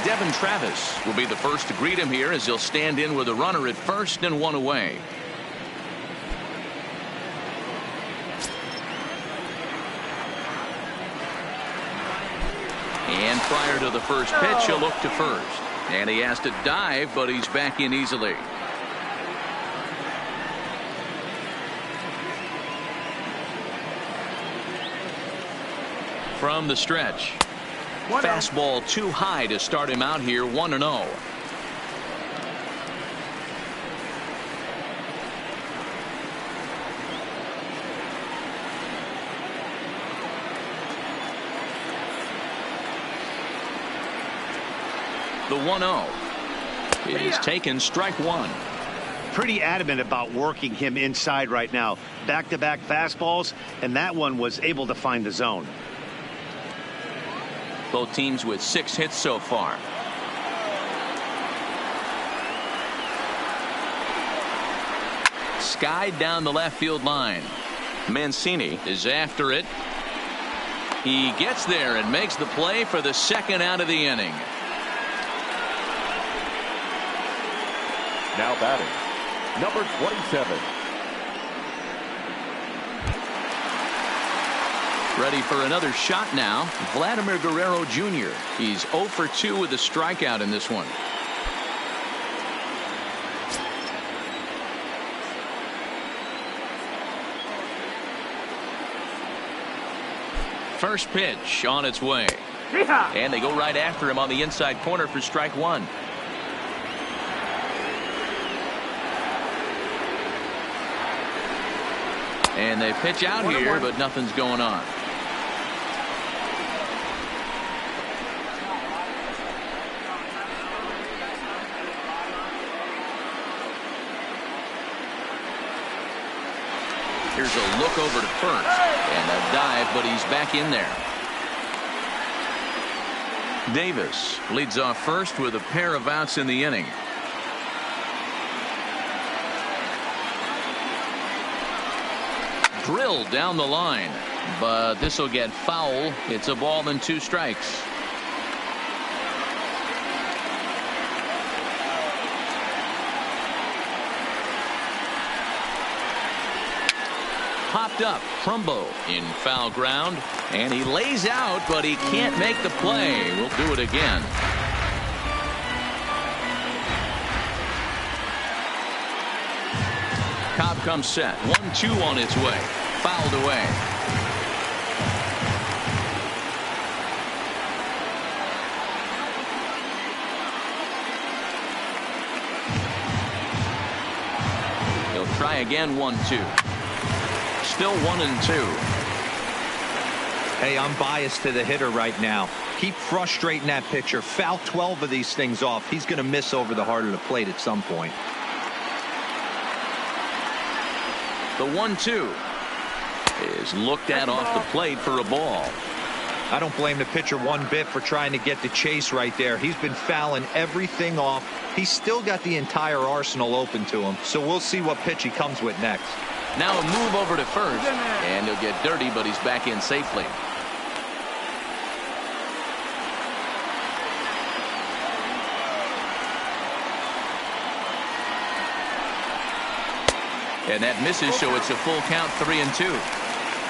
Devin Travis will be the first to greet him here as he'll stand in with a runner at first and 1 away. And prior to the first pitch, he'll look to first. And he has to dive, but he's back in easily. From the stretch. Fastball too high to start him out here, 1-0. The 1-0 is taken, strike 1. Pretty adamant about working him inside right now. Back-to-back fastballs, and that one was able to find the zone. Both teams with 6 hits so far. Skied down the left field line. Mancini is after it. He gets there and makes the play for the second out of the inning. Now batting, number 27. Ready for another shot now, Vladimir Guerrero Jr. He's 0 for 2 with a strikeout in this one. First pitch on its way. And they go right after him on the inside corner for strike 1. And they pitch out here, but nothing's going on. Here's a look over to first and a dive, but he's back in there. Davis leads off first with a pair of outs in the inning. Drilled down the line, but this will get foul. It's a ball and 2 strikes. Popped up, Trumbo in foul ground, and he lays out, but he can't make the play. We'll do it again. Cobb comes set. 1-2 on its way. Fouled away. He'll try again. 1-2. Still 1-2. Hey, I'm biased to the hitter right now. Keep frustrating that pitcher. Foul 12 of these things off. He's going to miss over the heart of the plate at some point. The 1-2 is looked at off the plate for a ball. I don't blame the pitcher one bit for trying to get the chase right there. He's been fouling everything off. He's still got the entire arsenal open to him, so we'll see what pitch he comes with next. Now a move over to first, and he'll get dirty, but he's back in safely. And that misses, so it's a full count, 3-2.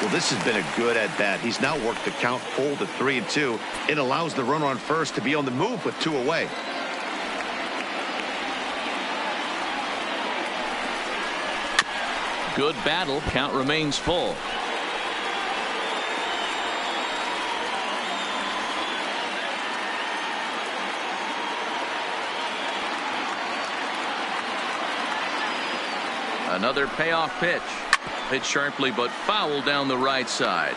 Well, this has been a good at-bat. He's now worked the count full to 3-2. It allows the runner on first to be on the move with 2 away. Good battle. Count remains full. Another payoff pitch. Hit sharply but foul down the right side.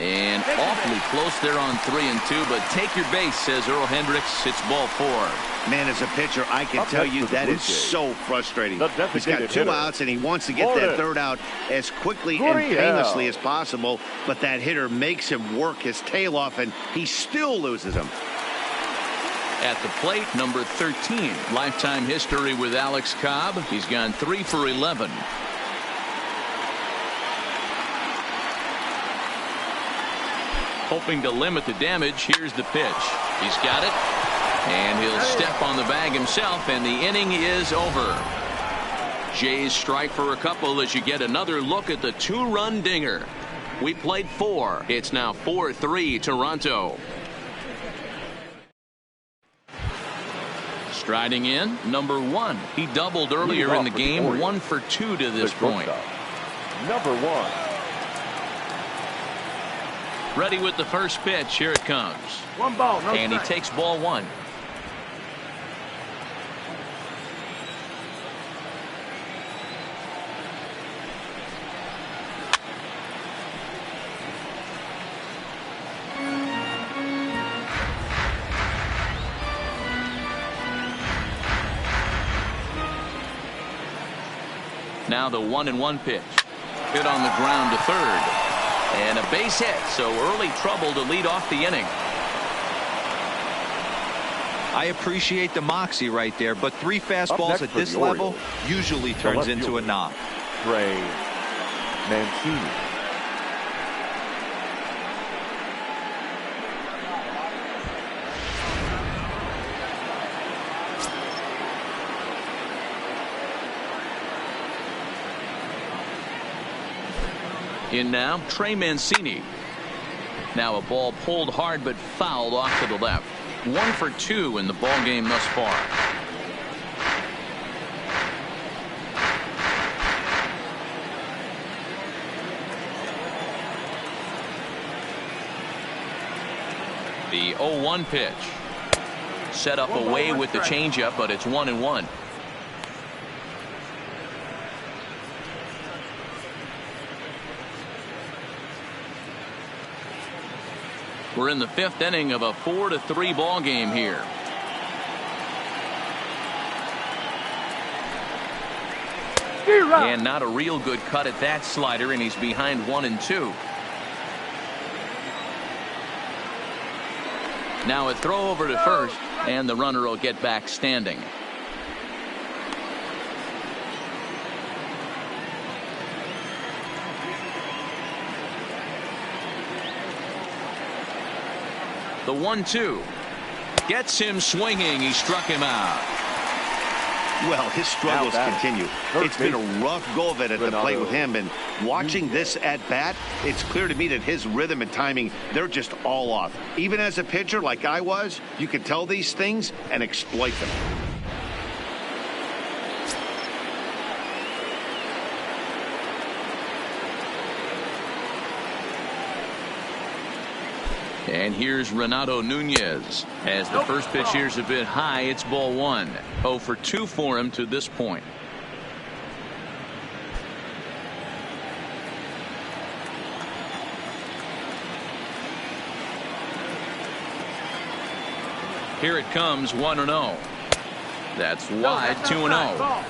And awfully close there on 3-2, but take your base, says Earl Hendricks. It's ball 4. Man, as a pitcher, I can tell you that is so frustrating. He's got 2 outs, and he wants to get that 3rd out as quickly and painlessly as possible, but that hitter makes him work his tail off, and he still loses him. At the plate, number 13. Lifetime history with Alex Cobb. He's gone 3 for 11. Hoping to limit the damage. Here's the pitch. He's got it. And he'll step on the bag himself, and the inning is over. Jays strike for a couple as you get another look at the 2-run dinger. We played 4. It's now 4-3 Toronto. Striding in, number 1. He doubled earlier in the game. 1 for 2 to this point. Number 1. Ready with the first pitch. Here it comes. 1 ball, no and strike. He takes ball 1. Now the 1-1 pitch. Hit on the ground to third. And a base hit, so early trouble to lead off the inning. I appreciate the moxie right there, but 3 fastballs at this level usually turns into a knock. Trey Mancini. In now, Trey Mancini. Now a ball pulled hard but fouled off to the left. 1 for 2 in the ball game thus far. The 0-1 pitch. Set up away with the changeup, but it's 1-1. We're in the 5th inning of a 4-3 ball game here. And not a real good cut at that slider, and he's behind 1-2. Now a throw over to first, and the runner will get back standing. The 1-2 gets him swinging. He struck him out. Well, his struggles continue. It's been a rough go of it at the plate with him, and watching this at bat, it's clear to me that his rhythm and timing, they're just all off. Even as a pitcher like I was, you can tell these things and exploit them. And here's Renato Nunez. As the first pitch here's a bit high, it's ball 1. 0 for 2 for him to this point. Here it comes, 1-0. That's wide, 2-0.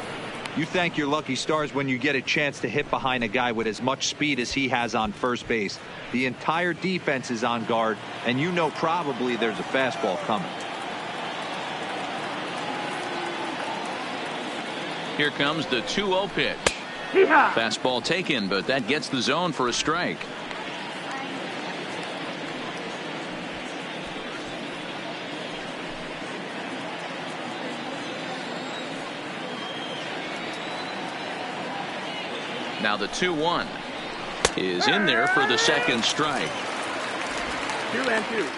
You thank your lucky stars when you get a chance to hit behind a guy with as much speed as he has on first base. The entire defense is on guard, and you know probably there's a fastball coming. Here comes the 2-0 pitch. Fastball taken, but that gets the zone for a strike. Now the 2-1 is in there for the second strike. 2-2.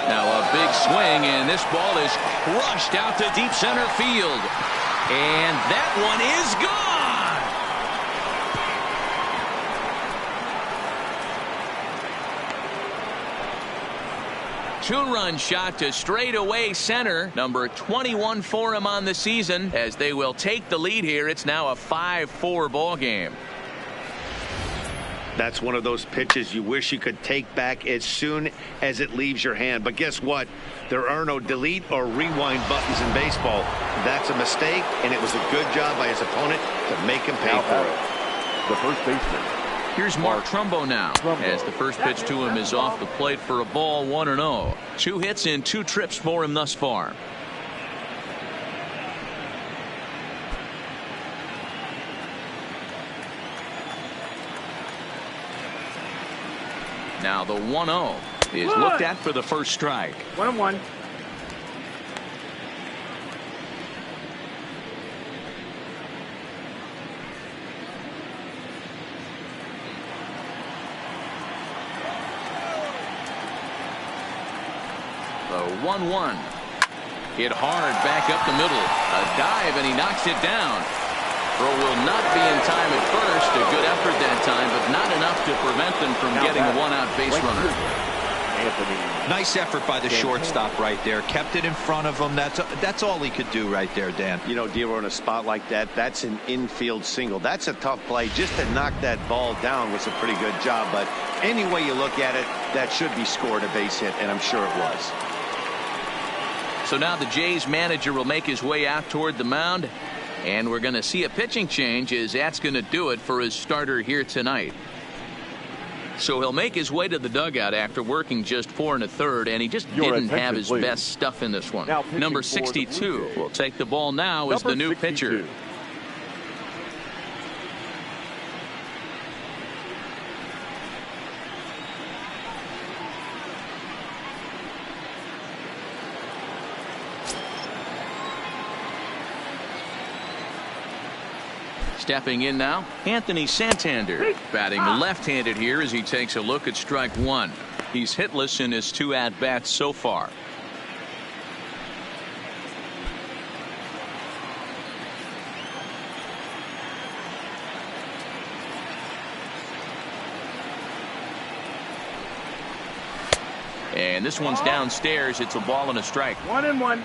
Now a big swing, and this ball is crushed out to deep center field. And that one is gone. Two-run shot to straightaway center. Number 21 for him on the season. As they will take the lead here, it's now a 5-4 ball game. That's one of those pitches you wish you could take back as soon as it leaves your hand. But guess what? There are no delete or rewind buttons in baseball. That's a mistake, and it was a good job by his opponent to make him pay for it. The first baseman. Here's Mark Trumbo now, as the first pitch to him is off the plate for a ball, 1-0. 2 hits in 2 trips for him thus far. Now the 1-0 is looked at for the first strike. 1-1. The 1-1 hit hard back up the middle. A dive, and he knocks it down. Throw will not be in time at first. A good effort that time, but not enough to prevent them from getting a one-out base runner. Nice effort by the shortstop right there. Kept it in front of him. That's all he could do right there, Dan. You know, Dero, in a spot like that, that's an infield single. That's a tough play. Just to knock that ball down was a pretty good job. But any way you look at it, that should be scored a base hit, and I'm sure it was. So now the Jays manager will make his way out toward the mound. And we're going to see a pitching change, as that's going to do it for his starter here tonight. So he'll make his way to the dugout after working just 4 1/3, and he just didn't have his best stuff in this one. Number 62 will take the ball now as the new pitcher. Stepping in now, Anthony Santander, batting left-handed here as he takes a look at strike 1. He's hitless in his 2 at-bats so far. And this one's downstairs. It's a ball and a strike. 1-1.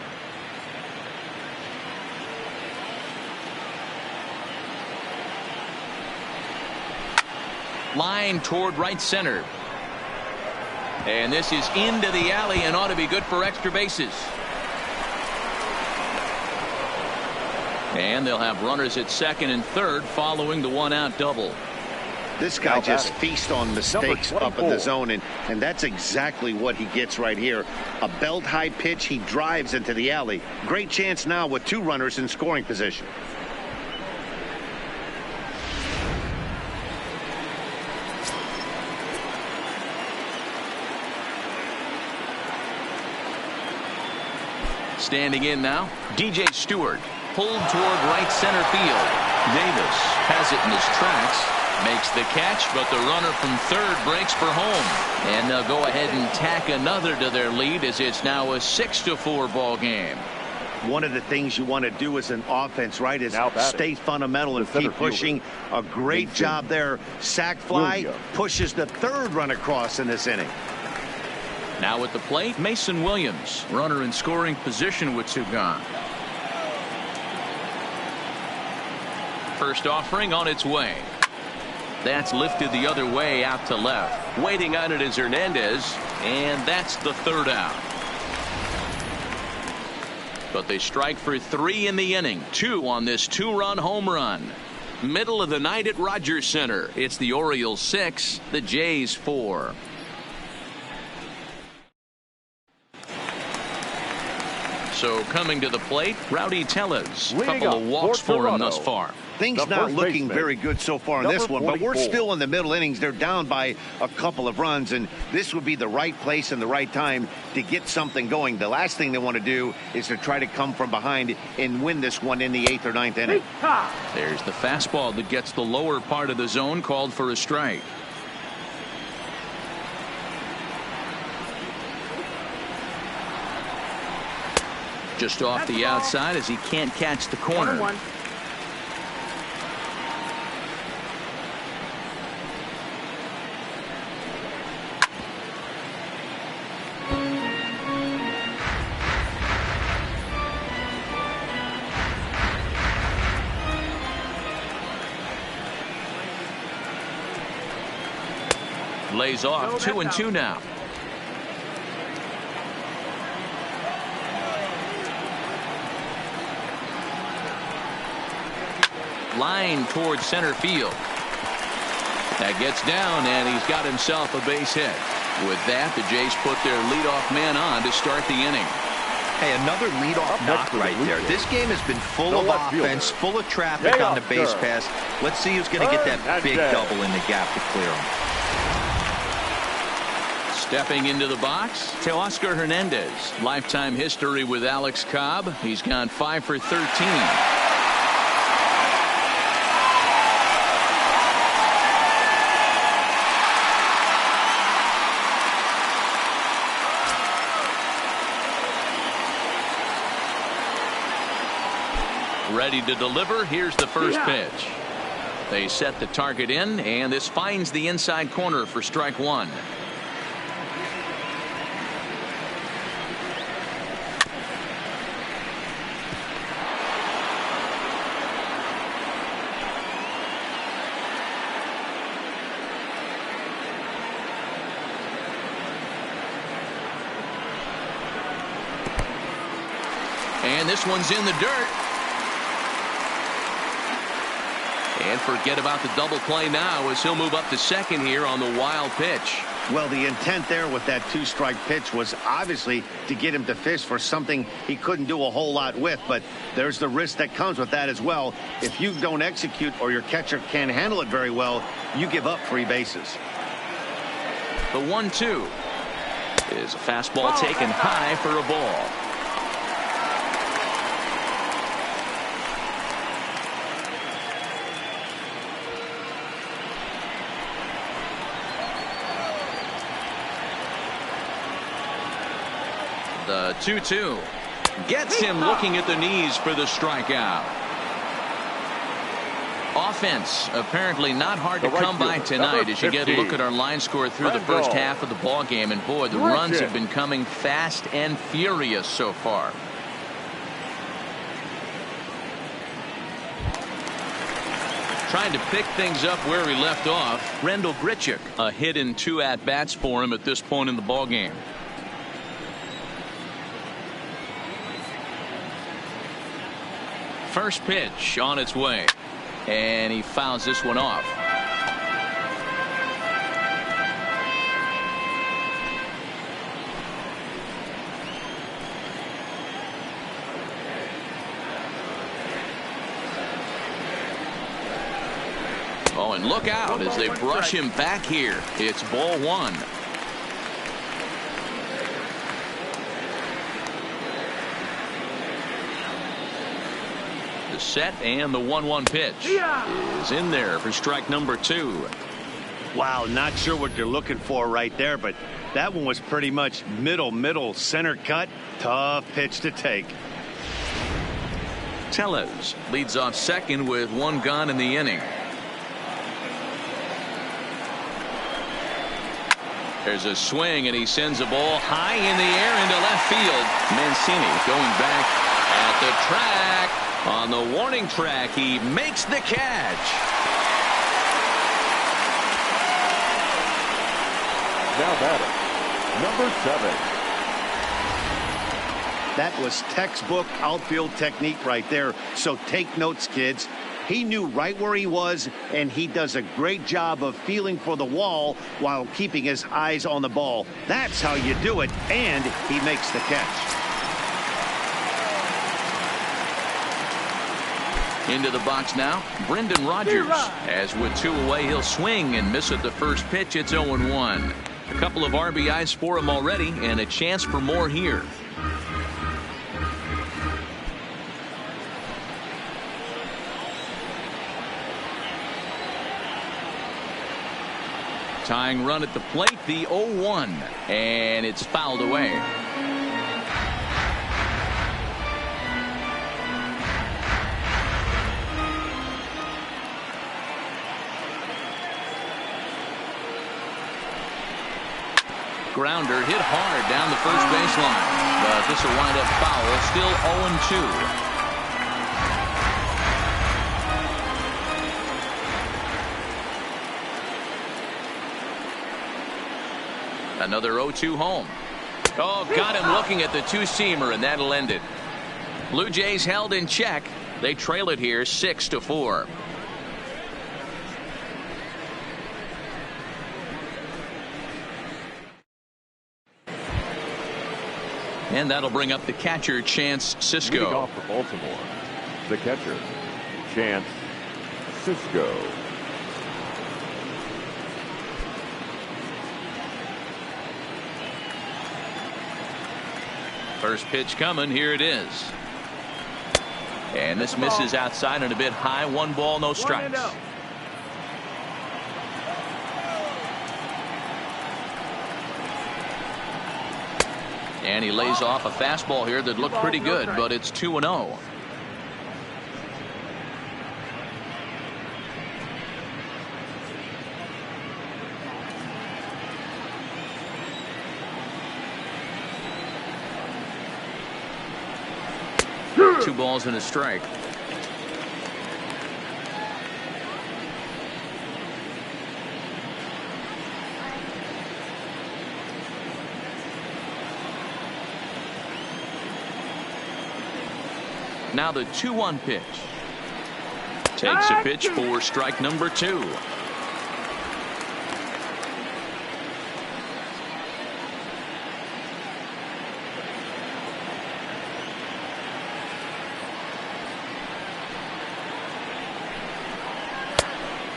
Line toward right center. And this is into the alley and ought to be good for extra bases. And they'll have runners at second and third following the 1-out double. This guy just feasts on mistakes up in the zone, and that's exactly what he gets right here. A belt high pitch, he drives into the alley. Great chance now with 2 runners in scoring position. Standing in now, DJ Stewart, pulled toward right center field. Davis has it in his tracks, makes the catch, but the runner from third breaks for home. And they'll go ahead and tack another to their lead as it's now a 6-4 ball game. One of the things you want to do as an offense, right, is stay fundamental and keep pushing. A great job there. Sac fly pushes the 3rd run across in this inning. Now at the plate, Mason Williams, runner in scoring position with 2 gone. First offering on its way. That's lifted the other way out to left. Waiting on it is Hernandez, and that's the 3rd out. But they strike for 3 in the inning. 2 on this 2-run home run. Middle of the night at Rogers Center. It's the Orioles 6, the Jays 4. So coming to the plate, Rowdy Tellez. Couple of walks for him thus far. Things not looking very good so far in this one, but we're still in the middle innings. They're down by a couple of runs, and this would be the right place and the right time to get something going. The last thing they want to do is to try to come from behind and win this one in the 8th or 9th inning. There's the fastball that gets the lower part of the zone, called for a strike. Just off the outside as he can't catch the corner. 1-1. Lays off 2-2 now. Line towards center field. That gets down, and he's got himself a base hit. With that, the Jays put their leadoff man on to start the inning. Hey, another leadoff knock right there. This game has been full of offense, full of traffic on the base pass. Let's see who's going to get that big double in the gap to clear him. Stepping into the box, Teoscar Hernandez. Lifetime history with Alex Cobb. He's gone 5 for 13. Ready to deliver. Here's the first pitch. They set the target in, and this finds the inside corner for strike 1. And this one's in the dirt. And forget about the double play now as he'll move up to second here on the wild pitch. Well, the intent there with that 2-strike pitch was obviously to get him to fish for something he couldn't do a whole lot with, but there's the risk that comes with that as well. If you don't execute or your catcher can't handle it very well, you give up 3 bases. The 1-2 is a fastball taken high for a ball. The 2-2 gets him looking at the knees for the strikeout. Offense apparently not hard to come by tonight as you get a look at our line score through the first half of the ball game, and boy, the runs have been coming fast and furious so far. Trying to pick things up where he left off, Rendell Grichuk. A hit in 2 at-bats for him at this point in the ball game. First pitch on its way, and he fouls this one off. Oh, and look out as they brush him back here. It's ball 1. Set, and the 1-1 pitch is in there for strike number 2. Wow, not sure what you're looking for right there, but that one was pretty much middle center cut. Tough pitch to take. Tellez leads off second with 1 gone in the inning. There's a swing, and he sends a ball high in the air into left field. Mancini going back at the track. On the warning track, he makes the catch. Now batter, number 7. That was textbook outfield technique right there. So take notes, kids. He knew right where he was, and he does a great job of feeling for the wall while keeping his eyes on the ball. That's how you do it, and he makes the catch. Into the box now, Brendan Rodgers. As with 2 away, he'll swing and miss at the first pitch. It's 0-1. A couple of RBIs for him already, and a chance for more here. Tying run at the plate, the 0-1, and it's fouled away. Grounder hit hard down the first baseline, but this will wind up foul. Still 0-2. Another 0-2 home. Oh, got him looking at the two-seamer, and that'll end it. Blue Jays held in check. They trail it here 6-4. And that'll bring up the catcher, Chance Sisco. Leading off for Baltimore, the catcher, Chance Sisco. First pitch coming. Here it is. And this misses outside and a bit high. 1 ball, no strikes. And he lays off a fastball here that looked pretty good, but it's 2-0. Two balls and a strike. Now the 2-1 pitch. Takes a pitch for strike number 2.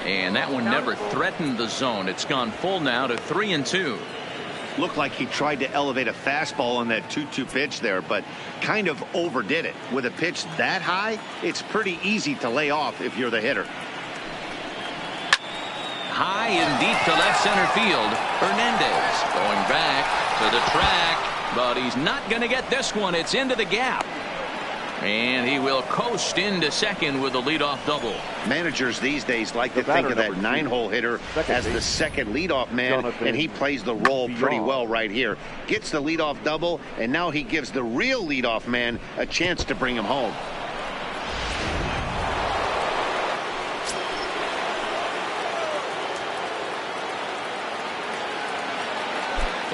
And that one never threatened the zone. It's gone full now to 3-2. Looked like he tried to elevate a fastball on that 2-2 pitch there, but kind of overdid it. With a pitch that high, it's pretty easy to lay off if you're the hitter. High and deep to left center field. Hernandez going back to the track, but he's not going to get this one. It's into the gap. And he will coast into second with a leadoff double. Managers these days like to think of that 9-hole hitter as the second leadoff man, and he plays the role pretty well right here. Gets the leadoff double, and now he gives the real leadoff man a chance to bring him home.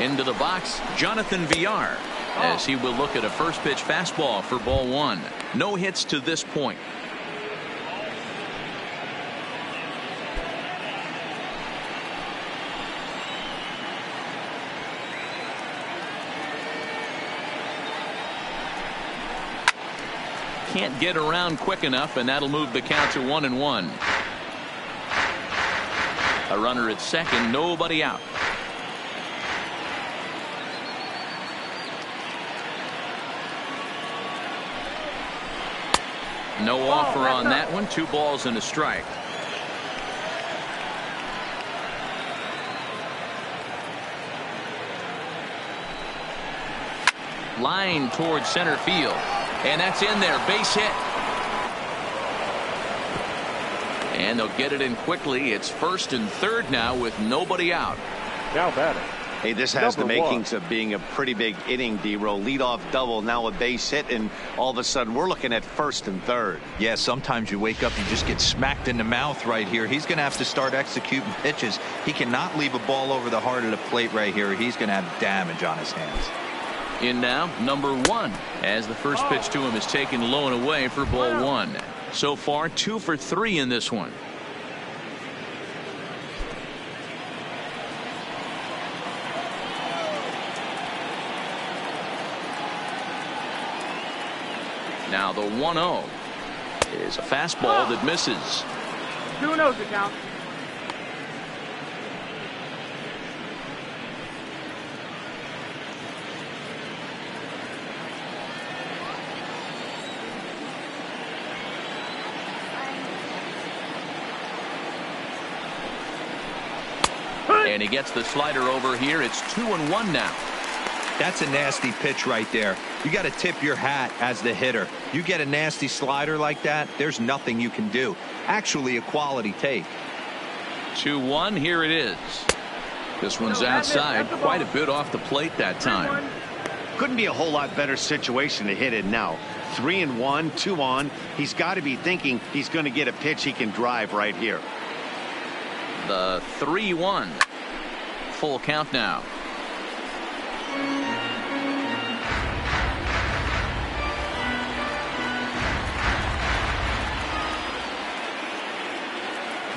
Into the box, Jonathan Villar, as he will look at a first pitch fastball for ball 1. No hits to this point. Can't get around quick enough, and that'll move the count to 1-1. A runner at second, nobody out. No offer on that one. 2 balls and a strike. Line towards center field, and that's in there. Base hit, and they'll get it in quickly. It's first and third now with nobody out. Now batting, Hey, this has the makings of being a pretty big inning, D-Row. Leadoff double, now a base hit, and all of a sudden we're looking at first and third. Yeah, sometimes you wake up, you just get smacked in the mouth right here. He's going to have to start executing pitches. He cannot leave a ball over the heart of the plate right here. He's going to have damage on his hands. In now, number 1, as the first pitch to him is taken low and away for ball 1. So far, 2 for 3 in this one. Now the 1-0 is a fastball that misses. 2-0 to count. And he gets the slider over here. It's 2-1 now. That's a nasty pitch right there. You got to tip your hat as the hitter. You get a nasty slider like that, there's nothing you can do. Actually a quality take. 2-1, here it is. This one's outside, quite a bit off the plate that time. Couldn't be a whole lot better situation to hit in now. 3-1, 2 on. He's got to be thinking he's going to get a pitch he can drive right here. The 3-1. Full count now.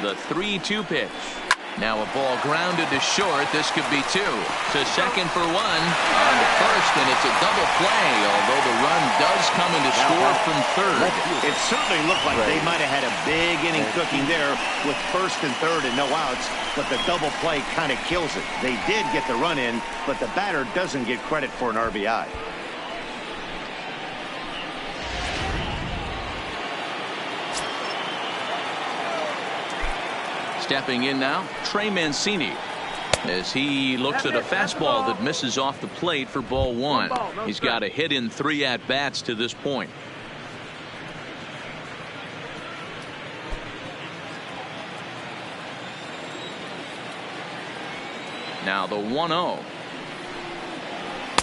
The 3-2 pitch. Now a ball grounded to short. This could be 2. To second for 1. On to first, and it's a double play, although the run does come in to score from third. It certainly looked like they might have had a big inning cooking there with first and third and no outs, but the double play kind of kills it. They did get the run in, but the batter doesn't get credit for an RBI. Stepping in now, Trey Mancini, as he looks at a fastball that misses off the plate for ball 1. He's got a hit in 3 at-bats to this point. Now the 1-0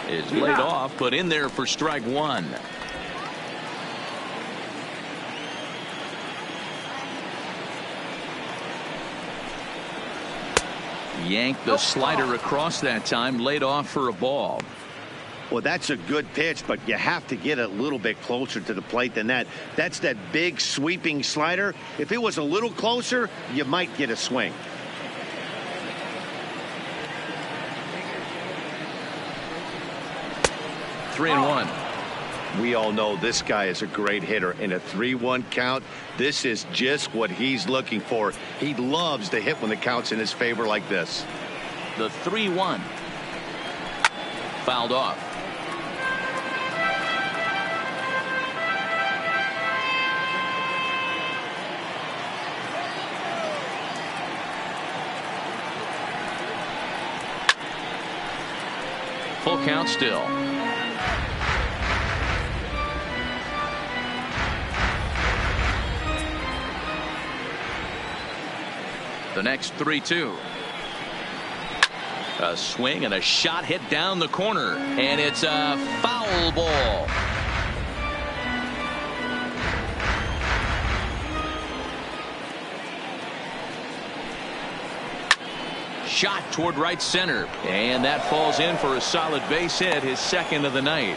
is laid off, but in there for strike 1. Yanked the slider across that time, laid off for a ball. Well, that's a good pitch, but you have to get a little bit closer to the plate than that. That's that big sweeping slider. If it was a little closer, you might get a swing. Three and 1. We all know this guy is a great hitter. In a 3-1 count, this is just what he's looking for. He loves to hit when the count's in his favor like this. The 3-1. Fouled off. Full count still. The next 3-2. A swing and a shot hit down the corner, and it's a foul ball. Shot toward right center, and that falls in for a solid base hit, his second of the night.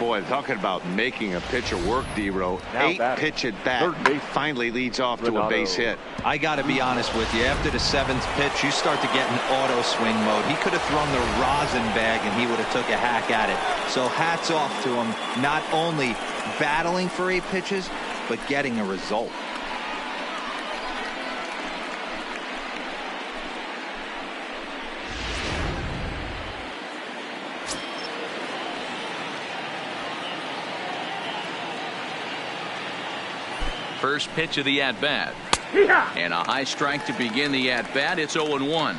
Boy, talking about making a pitcher work, D-Row. 8 pitch at bat finally leads off to a base hit. I got to be honest with you. After the 7th pitch, you start to get in auto swing mode. He could have thrown the rosin bag and he would have took a hack at it. So hats off to him, not only battling for 8 pitches, but getting a result. First pitch of the at-bat. And a high strike to begin the at-bat. It's 0-1.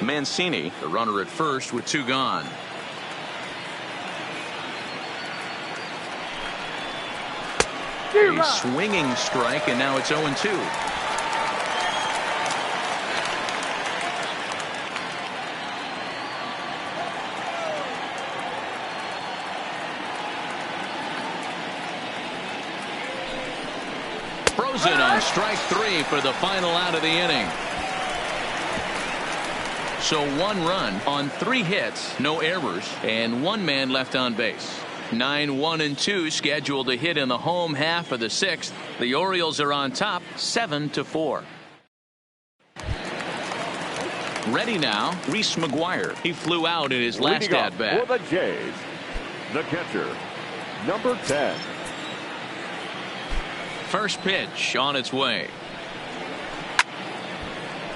Mancini, the runner at first with 2 gone. A swinging strike, and now it's 0-2. Frozen on strike 3 for the final out of the inning. So 1 run on 3 hits, no errors, and 1 man left on base. 9-1-2 scheduled to hit in the home half of the 6th. The Orioles are on top 7-4. Ready now, Reese McGuire. He flew out in his last at bat. For the Jays, the catcher, number 10. First pitch on its way.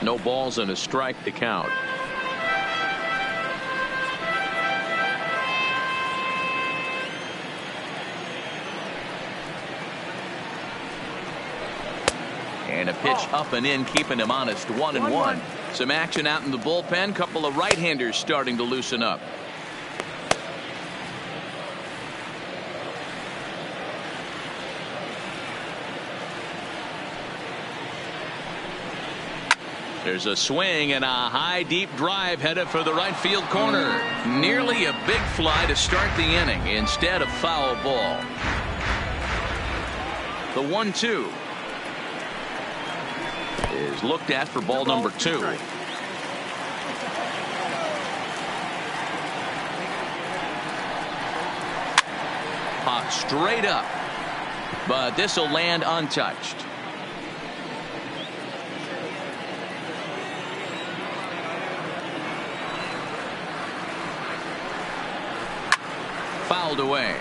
No balls and a strike to count. And a pitch up and in, keeping him honest. 1-1. Some action out in the bullpen. Couple of right-handers starting to loosen up. There's a swing and a high deep drive headed for the right field corner. Nearly a big fly to start the inning instead of foul ball. The 1-2 is looked at for ball number 2. Popped straight up, but this will land untouched. Fouled away.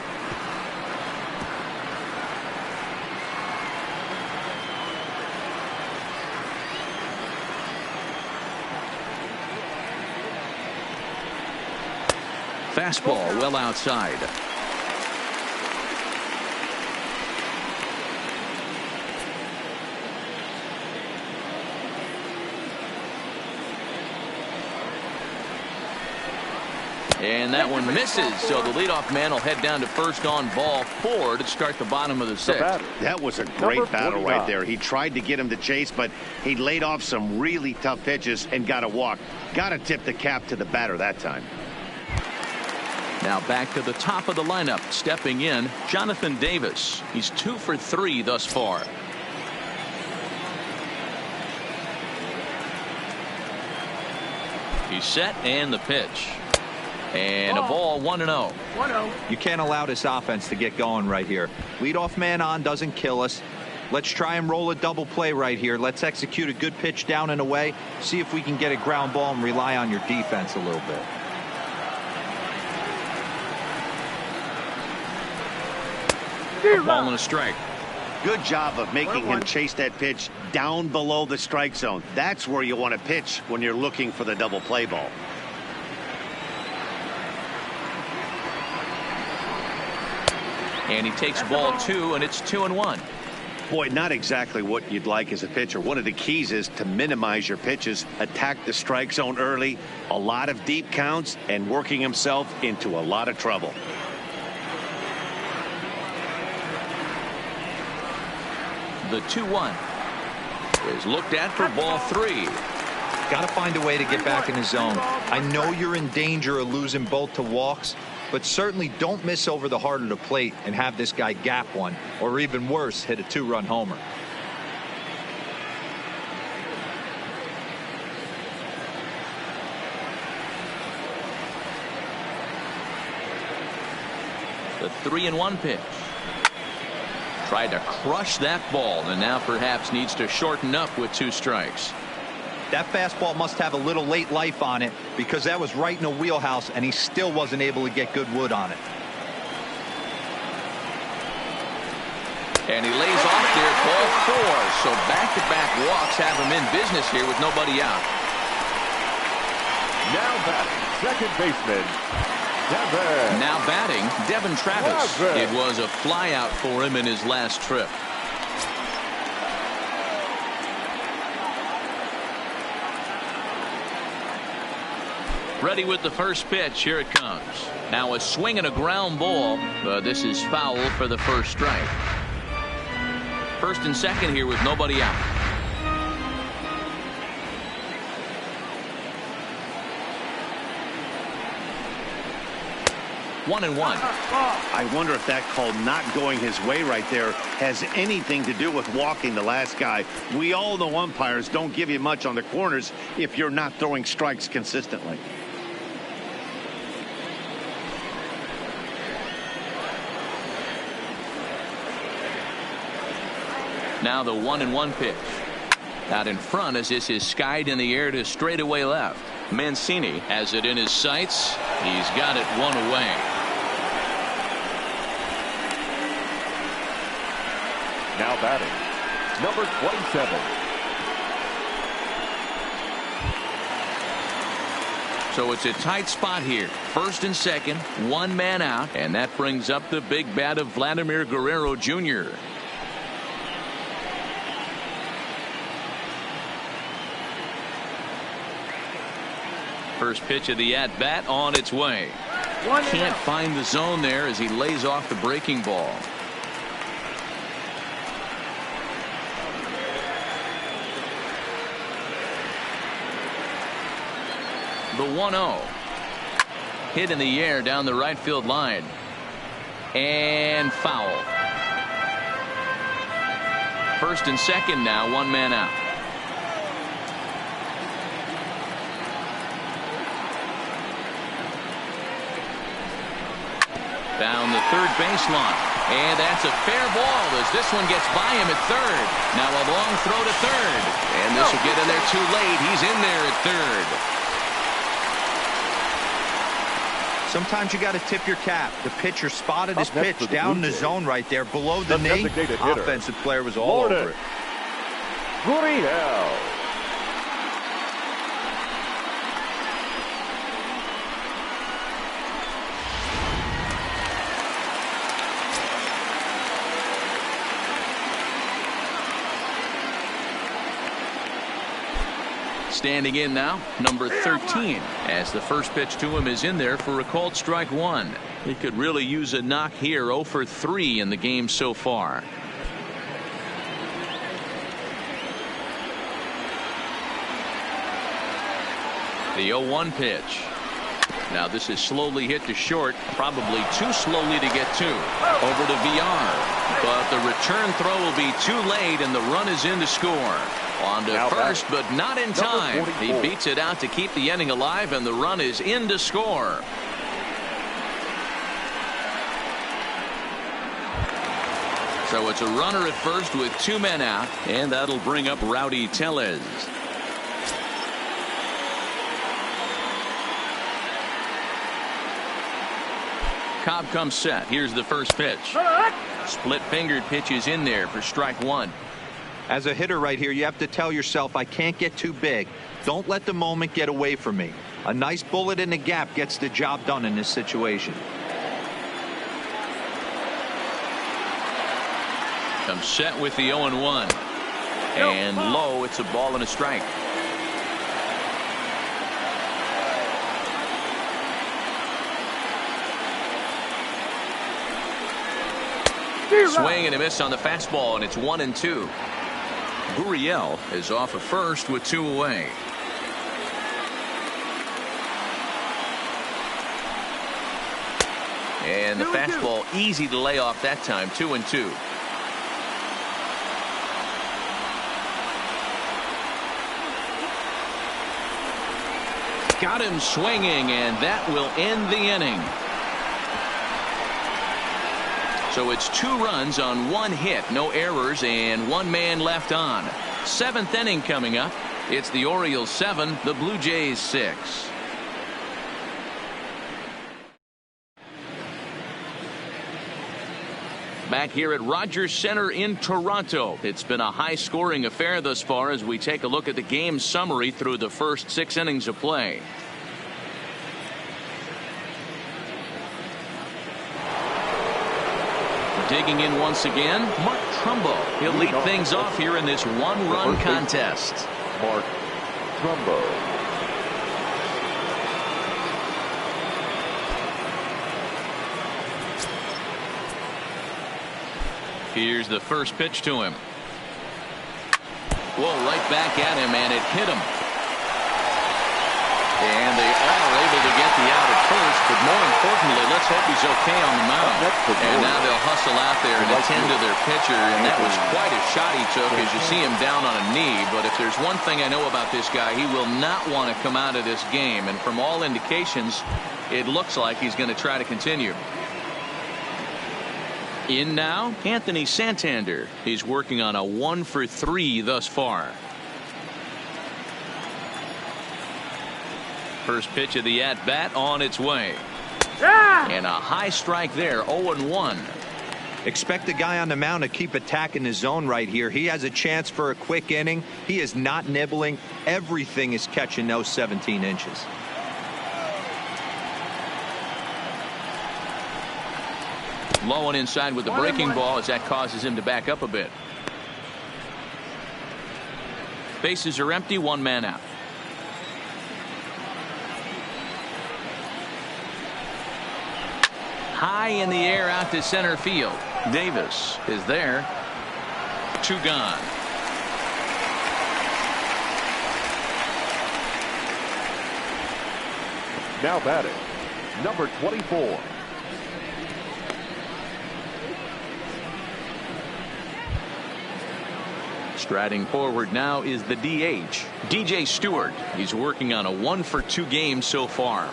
Fastball well outside. And that one misses, so the leadoff man will head down to first on ball 4 to start the bottom of the 6th. That was a great battle right there. He tried to get him to chase, but he laid off some really tough pitches and got a walk. Got to tip the cap to the batter that time. Now back to the top of the lineup. Stepping in, Jonathan Davis. He's 2 for 3 thus far. He's set, and the pitch. And a ball, 1-0. You can't allow this offense to get going right here. Leadoff man on doesn't kill us. Let's try and roll a double play right here. Let's execute a good pitch down and away. See if we can get a ground ball and rely on your defense a little bit. Ball and a strike. Good job of making him chase that pitch down below the strike zone. That's where you want to pitch when you're looking for the double play ball. And he takes ball 2, and it's 2-1. Boy, not exactly what you'd like as a pitcher. One of the keys is to minimize your pitches, attack the strike zone early, a lot of deep counts, and working himself into a lot of trouble. The 2-1 is looked at for ball 3. Got to find a way to get back in the zone. I know you're in danger of losing both to walks, but certainly don't miss over the heart of the plate and have this guy gap one, or even worse, hit a 2-run homer. The 3-1 pitch. Tried to crush that ball, and now perhaps needs to shorten up with 2 strikes. That fastball must have a little late life on it, because that was right in the wheelhouse, and he still wasn't able to get good wood on it. And he lays off there, ball 4. So back-to-back walks have him in business here with nobody out. Now batting, second baseman, Devin. Now batting, Devin Travis. It was a flyout for him in his last trip. Ready with the first pitch. Here it comes. Now a swing and a ground ball, but this is foul for the first strike. First and second here with nobody out. One and one. I wonder if that call not going his way right there has anything to do with walking the last guy. We all know umpires don't give you much on the corners if you're not throwing strikes consistently. Now the 1-1 pitch. Out in front as this is skied in the air to straightaway left. Mancini has it in his sights. He's got it one away. Now batting, number 27. So it's a tight spot here. First and second, one man out, and that brings up the big bat of Vladimir Guerrero Jr. First pitch of the at-bat on its way. Can't find the zone there as he lays off the breaking ball. The 1-0. Hit in the air down the right field line. And foul. First and second now, one man out. Down the third baseline. And that's a fair ball as this one gets by him at third. Now a long throw to third. And this will get in there too late. He's in there at third. Sometimes you got to tip your cap. The pitcher spotted his pitch down in the zone right there below the knee. Offensive player was all over it. Gurriel. Standing in now, number 13, as the first pitch to him is in there for a called strike one. He could really use a knock here. 0 for 3 in the game so far. The 0-1 pitch. Now this is slowly hit to short, probably too slowly to get to. Over to VR, but the return throw will be too late and the run is in to score. On to first, but not in time. He beats it out to keep the inning alive, and the run is in to score. So it's a runner at first with 2 men out, and that'll bring up Rowdy Tellez. Cobb comes set. Here's the first pitch. Split-fingered pitch is in there for strike one. As a hitter right here, you have to tell yourself, I can't get too big. Don't let the moment get away from me. A nice bullet in the gap gets the job done in this situation. Comes set with the 0-1. And low, it's a ball and a strike. Swing and a miss on the fastball, and it's 1-2. Gurriel is off at first with 2 away. And the fastball easy to lay off that time. 2-2. Got him swinging, and that will end the inning. So it's 2 runs on 1 hit, no errors, and 1 man left on. 7th inning coming up. It's the Orioles 7, the Blue Jays 6. Back here at Rogers Center in Toronto. It's been a high-scoring affair thus far as we take a look at the game summary through the first 6 innings of play. Digging in once again, Mark Trumbo. He'll lead things off here in this 1-run contest. Mark Trumbo. Here's the first pitch to him. Whoa, right back at him, and it hit him. And they are able to get the out at first, but more importantly, let's hope he's okay on the mound. And now they'll hustle out there and attend to their pitcher, and that was quite a shot he took as you see him down on a knee. But if there's one thing I know about this guy, he will not want to come out of this game. And from all indications, it looks like he's going to try to continue. In now, Anthony Santander. He's working on a 1-for-3 thus far. First pitch of the at-bat on its way. And a high strike there, 0-1. Expect the guy on the mound to keep attacking the zone right here. He has a chance for a quick inning. He is not nibbling. Everything is catching those 17 inches. Low and inside with the breaking ball as that causes him to back up a bit. Bases are empty, one man out. High in the air out to center field. Davis is there. 2 gone. Now batting, number 24. Striding forward now is the DH, DJ Stewart. He's working on a 1-for-2 game so far.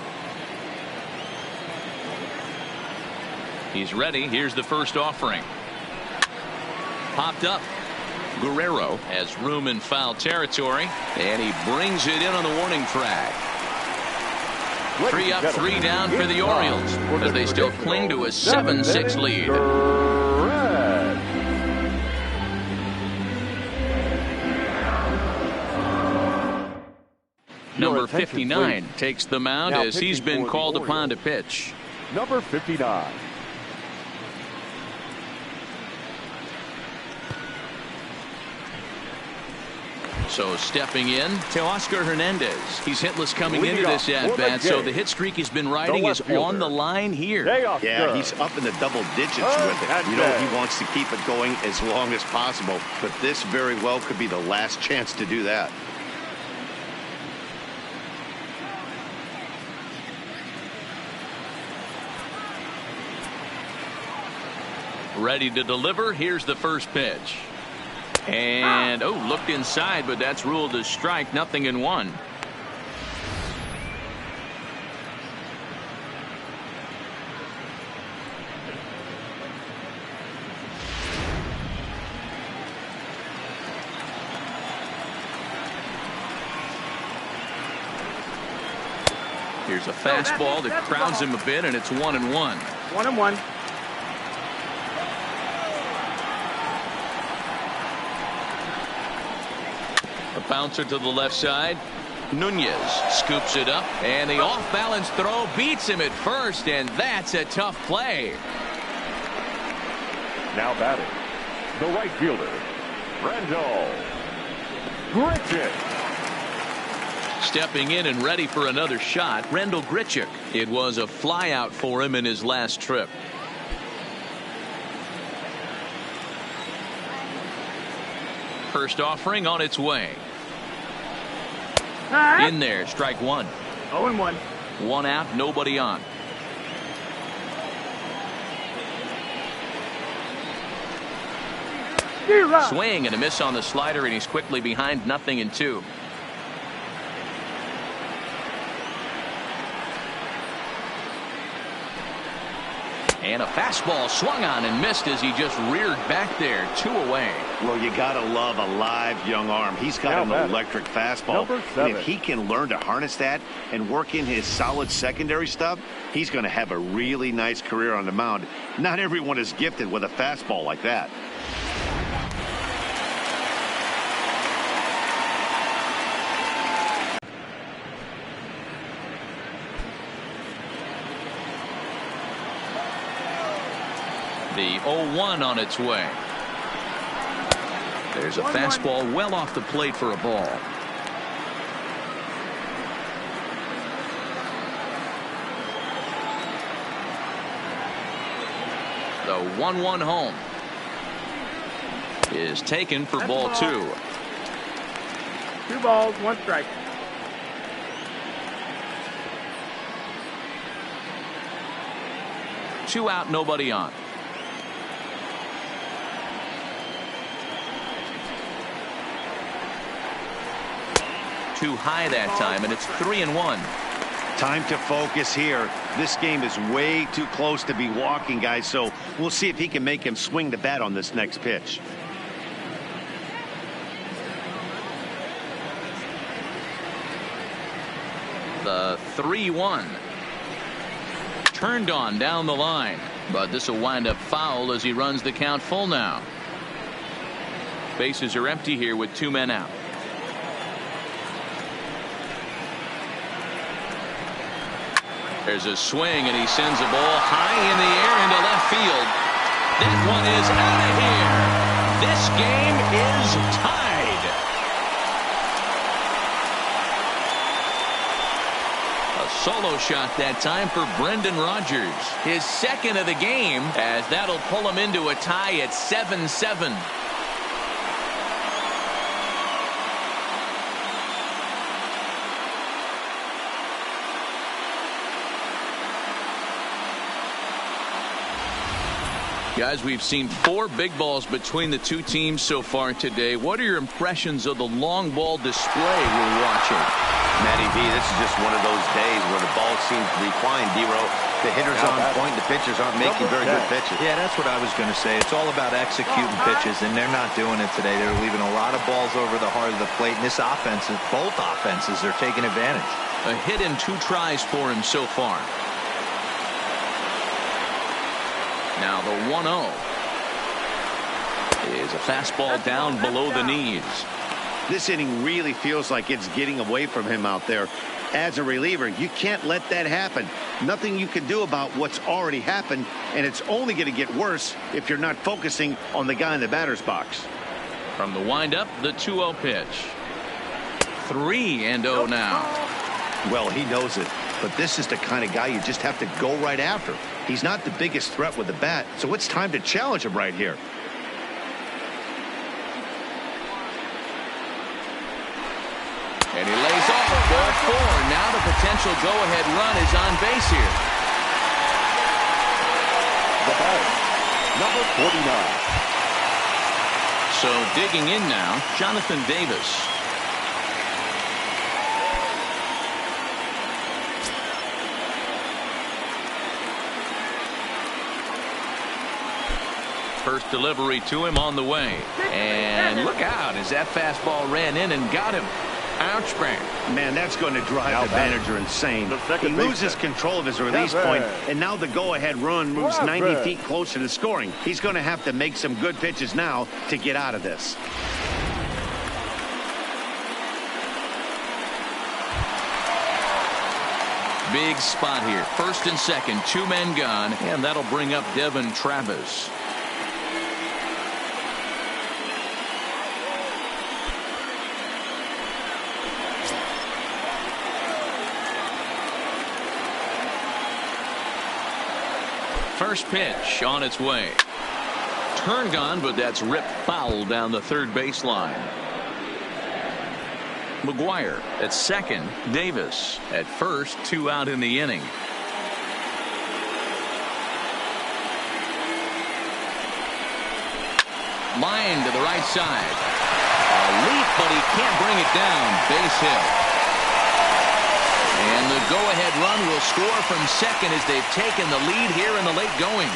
He's ready. Here's the first offering. Popped up. Guerrero has room in foul territory, and he brings it in on the warning track. 3 up, 3 down for the Orioles as they still cling to a 7-6 lead. Number 59 takes the mound as he's been called upon to pitch. Number 59. So stepping in, Teoscar Hernandez. He's hitless coming into this at-bat, so the hit streak he's been riding is on the line here. Yeah, he's up in the double digits with it. You know, he wants to keep it going as long as possible, but this very well could be the last chance to do that. Ready to deliver. Here's the first pitch. And, looked inside, but that's ruled a strike, 0-1. Here's a fastball that crowds him a bit, and it's 1-1. 1-1. A bouncer to the left side. Nunez scoops it up, and the off-balance throw beats him at first, and that's a tough play. Now batting, the right fielder, Rendell Grichuk. Stepping in and ready for another shot, Rendell Grichuk. It was a flyout for him in his last trip. First offering on its way. In there, strike 1. 0-1. 1 out, nobody on. Swing and a miss on the slider, and he's quickly behind 0-2. And a fastball swung on and missed as he just reared back there. 2 away. Well, you got to love a live young arm. He's got an electric fastball. And if he can learn to harness that and work in his solid secondary stuff, he's going to have a really nice career on the mound. Not everyone is gifted with a fastball like that. The 0-1 on its way. There's a fastball well off the plate for a ball. The 1-1 home. is taken for ball 2. 2 balls, 1 strike. Two out, nobody on. Too high that time, and it's 3-1. Time to focus here. This game is way too close to be walking, guys, so we'll see if he can make him swing the bat on this next pitch. The 3-1. Turned on down the line, but this will wind up foul as he runs the count full now. Bases are empty here with 2 men out. There's a swing, and he sends a ball high in the air into left field. That one is out of here. This game is tied. A solo shot that time for Brendan Rodgers. His second of the game, as that'll pull him into a tie at 7-7. Guys, we've seen 4 big balls between the two teams so far today. What are your impressions of the long ball display we're watching? Matty V, this is just one of those days where the ball seems to be flying, D-Row. The hitter's on point, the pitchers aren't making very good pitches. Yeah, that's what I was going to say. It's all about executing pitches, and they're not doing it today. They're leaving a lot of balls over the heart of the plate, and this offense, both offenses, are taking advantage. A hit and 2 tries for him so far. Now the 1-0 is a fastball down below the knees. This inning really feels like it's getting away from him out there. As a reliever, you can't let that happen. Nothing you can do about what's already happened, and it's only going to get worse if you're not focusing on the guy in the batter's box. From the windup, the 2-0 pitch. 3-0 now. Well, he knows it, but this is the kind of guy you just have to go right after. He's not the biggest threat with the bat, so it's time to challenge him right here. And he lays off ball 4. Now the potential go-ahead run is on base here. The batter, number 49. So digging in now, Jonathan Davis. First delivery to him on the way. And look out as that fastball ran in and got him. Ouch, man, that's going to drive the manager insane. He loses control of his release point, and now the go-ahead run moves 90 feet closer to scoring. He's going to have to make some good pitches now to get out of this. Big spot here. First and second, 2 men gone, and that'll bring up Devin Travis. First pitch on its way. Turned on, but that's ripped foul down the third baseline. McGuire at second. Davis at first. 2 out in the inning. Line to the right side. A leap, but he can't bring it down. Base hit. And the go-ahead run will score from second as they've taken the lead here in the late going.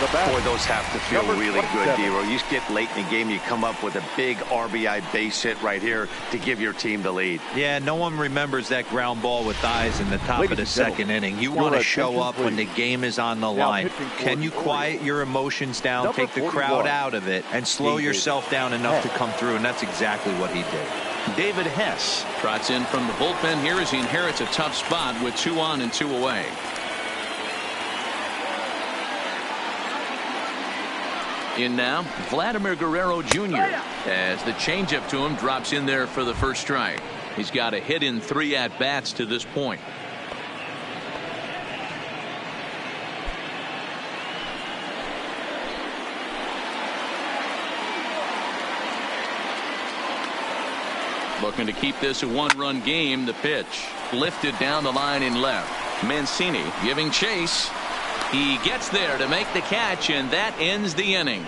Boy, those have to feel really good, D-Row. You get late in the game, you come up with a big RBI base hit right here to give your team the lead. Yeah, no one remembers that ground ball with eyes in the top of the second inning. You want to show up when the game is on the line. Can you quiet your emotions down, take the crowd out of it, and slow yourself down enough to come through? And that's exactly what he did. David Hess trots in from the bullpen here as he inherits a tough spot with 2 on and 2 away. In now, Vladimir Guerrero Jr. as the changeup to him drops in there for the first strike. He's got a hit in 3 at-bats to this point. Looking to keep this a one-run game. The pitch lifted down the line in left. Mancini giving chase. He gets there to make the catch, and that ends the inning.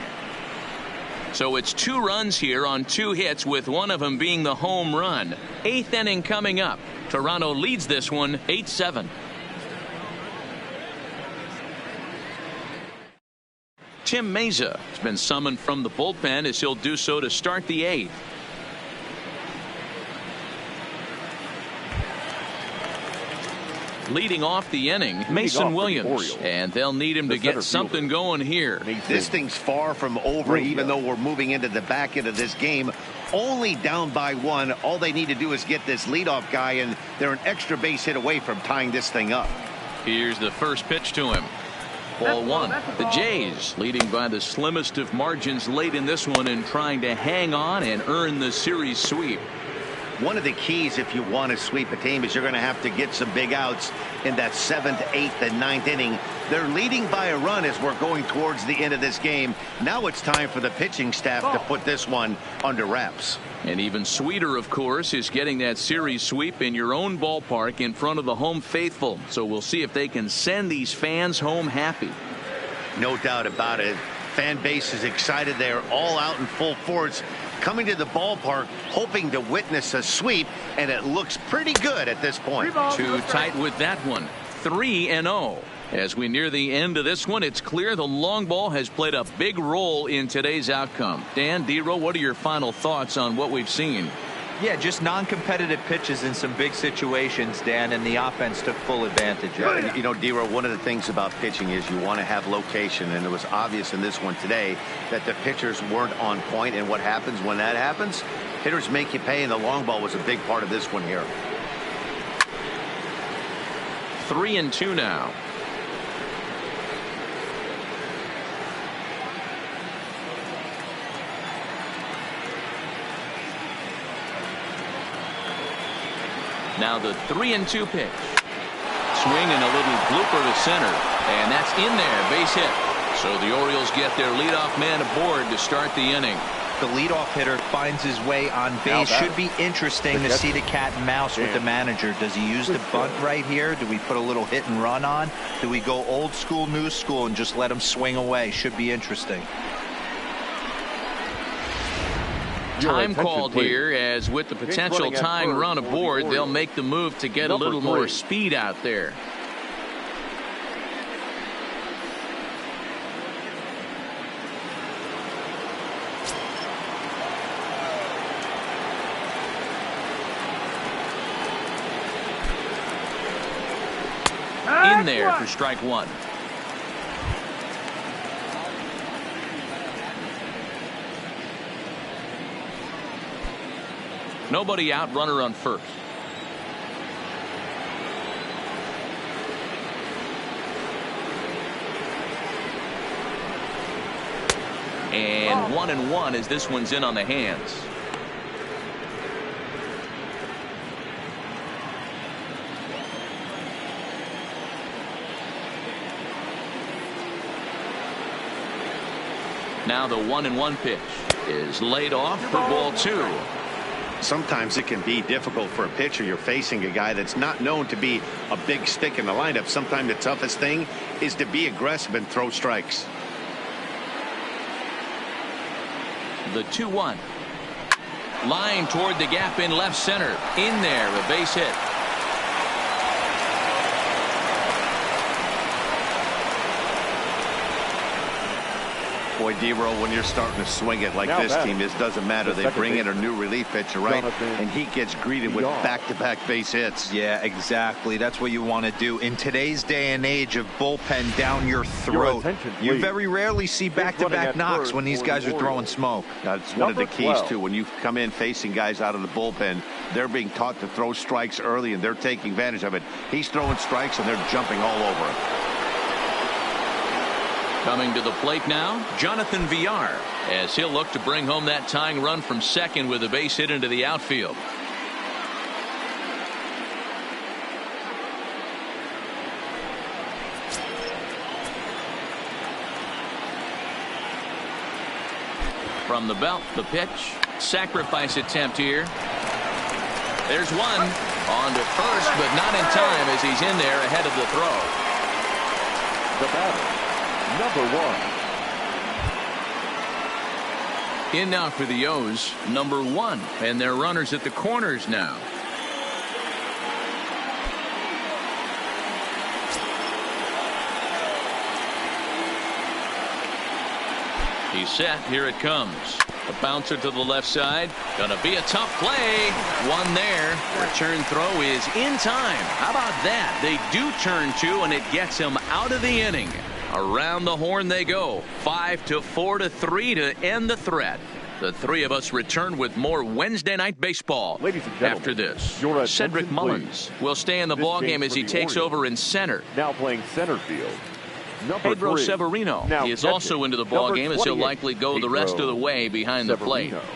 So it's 2 runs here on 2 hits, with one of them being the home run. 8th inning coming up. Toronto leads this one 8-7. Tim Meza has been summoned from the bullpen, as he'll do so to start the 8th. Leading off the inning, Mason Williams, and they'll need him to get something going here. This thing's far from over, even though we're moving into the back end of this game. Only down by 1. All they need to do is get this leadoff guy, and they're an extra base hit away from tying this thing up. Here's the first pitch to him. Ball 1. The Jays leading by the slimmest of margins late in this one and trying to hang on and earn the series sweep. One of the keys, if you want to sweep a team, is you're going to have to get some big outs in that 7th, 8th, and 9th inning. They're leading by a run as we're going towards the end of this game. Now it's time for the pitching staff to put this one under wraps. And even sweeter, of course, is getting that series sweep in your own ballpark in front of the home faithful. So we'll see if they can send these fans home happy. No doubt about it. Fan base is excited. They're all out in full force, coming to the ballpark hoping to witness a sweep, and it looks pretty good at this point. Too tight with that one. 3-0. As we near the end of this one, it's clear the long ball has played a big role in today's outcome. Dan, Dero, what are your final thoughts on what we've seen? Yeah, just non-competitive pitches in some big situations, Dan, and the offense took full advantage of it. You know, Dero, one of the things about pitching is you want to have location, and it was obvious in this one today that the pitchers weren't on point, and what happens when that happens? Hitters make you pay, and the long ball was a big part of this one here. 3-2 now. Now the 3-2 pitch. Swing and a little blooper to center, and that's in there, base hit. So the Orioles get their leadoff man aboard to start the inning. The leadoff hitter finds his way on base. Should be interesting to see the cat and mouse with the manager. Does he use the bunt right here? Do we put a little hit and run on? Do we go old school, new school, and just let him swing away? Should be interesting. Time called here, as with the potential tying run aboard, they'll make the move to get a little more speed out there. In there for strike 1. Nobody out, runner on first. And 1-1 as this one's in on the hands. Now the 1-1 pitch is laid off for ball 2. Sometimes it can be difficult for a pitcher. You're facing a guy that's not known to be a big stick in the lineup. Sometimes the toughest thing is to be aggressive and throw strikes. The 2-1. Line toward the gap in left center. In there, a base hit. Boy, Dero, when you're starting to swing it like this team is, doesn't matter. They bring in a new relief pitcher, right? And he gets greeted with back-to-back base hits. Yeah, exactly. That's what you want to do. In today's day and age of bullpen down your throat, you very rarely see back-to-back knocks when these guys are throwing smoke. That's one of the keys, too. When you come in facing guys out of the bullpen, they're being taught to throw strikes early, and they're taking advantage of it. He's throwing strikes, and they're jumping all over him. Coming to the plate now, Jonathan Villar, as he'll look to bring home that tying run from second with a base hit into the outfield. From the belt, the pitch. Sacrifice attempt here. There's one. On to first, but not in time as he's in there ahead of the throw. The batter, number 1. In now for the O's, number 1. And they're runners at the corners now. He's set. Here it comes. A bouncer to the left side. Gonna be a tough play. One there. Return throw is in time. How about that? They do turn 2, and it gets him out of the inning. Around the horn they go. 5-4-3 to end the threat. The three of us return with more Wednesday night baseball. Ladies and gentlemen, after this. your Cedric attention, Mullins please. will stay in the This ballgame game as for he the takes Orioles. over in center. Now playing center field, number Pedro 3. Severino Now is catching, also into the number ballgame as he'll 28, likely go the rest of the way behind the plate. Severino.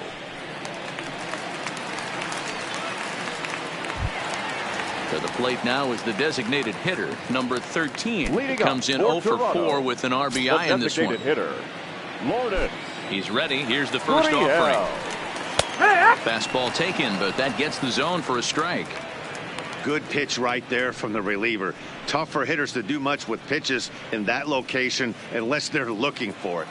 To the plate now is the designated hitter, number 13. Leading Comes up in for 0 for 4 Toronto, with an the RBI in this one. designated hitter, Lawrence. He's ready. Here's the first Gurriel. offering. Fastball taken, but that gets the zone for a strike. Good pitch right there from the reliever. Tough for hitters to do much with pitches in that location unless they're looking for it.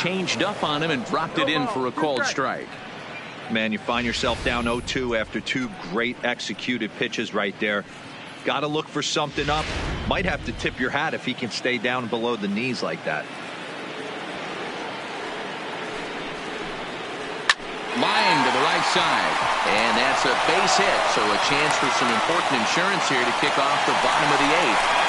Changed up on him and dropped it in for a called strike. Man, you find yourself down 0-2 after 2 great executed pitches right there. Got to look for something up. Might have to tip your hat if he can stay down below the knees like that. Line to the right side. And that's a base hit. So a chance for some important insurance here to kick off the bottom of the 8th.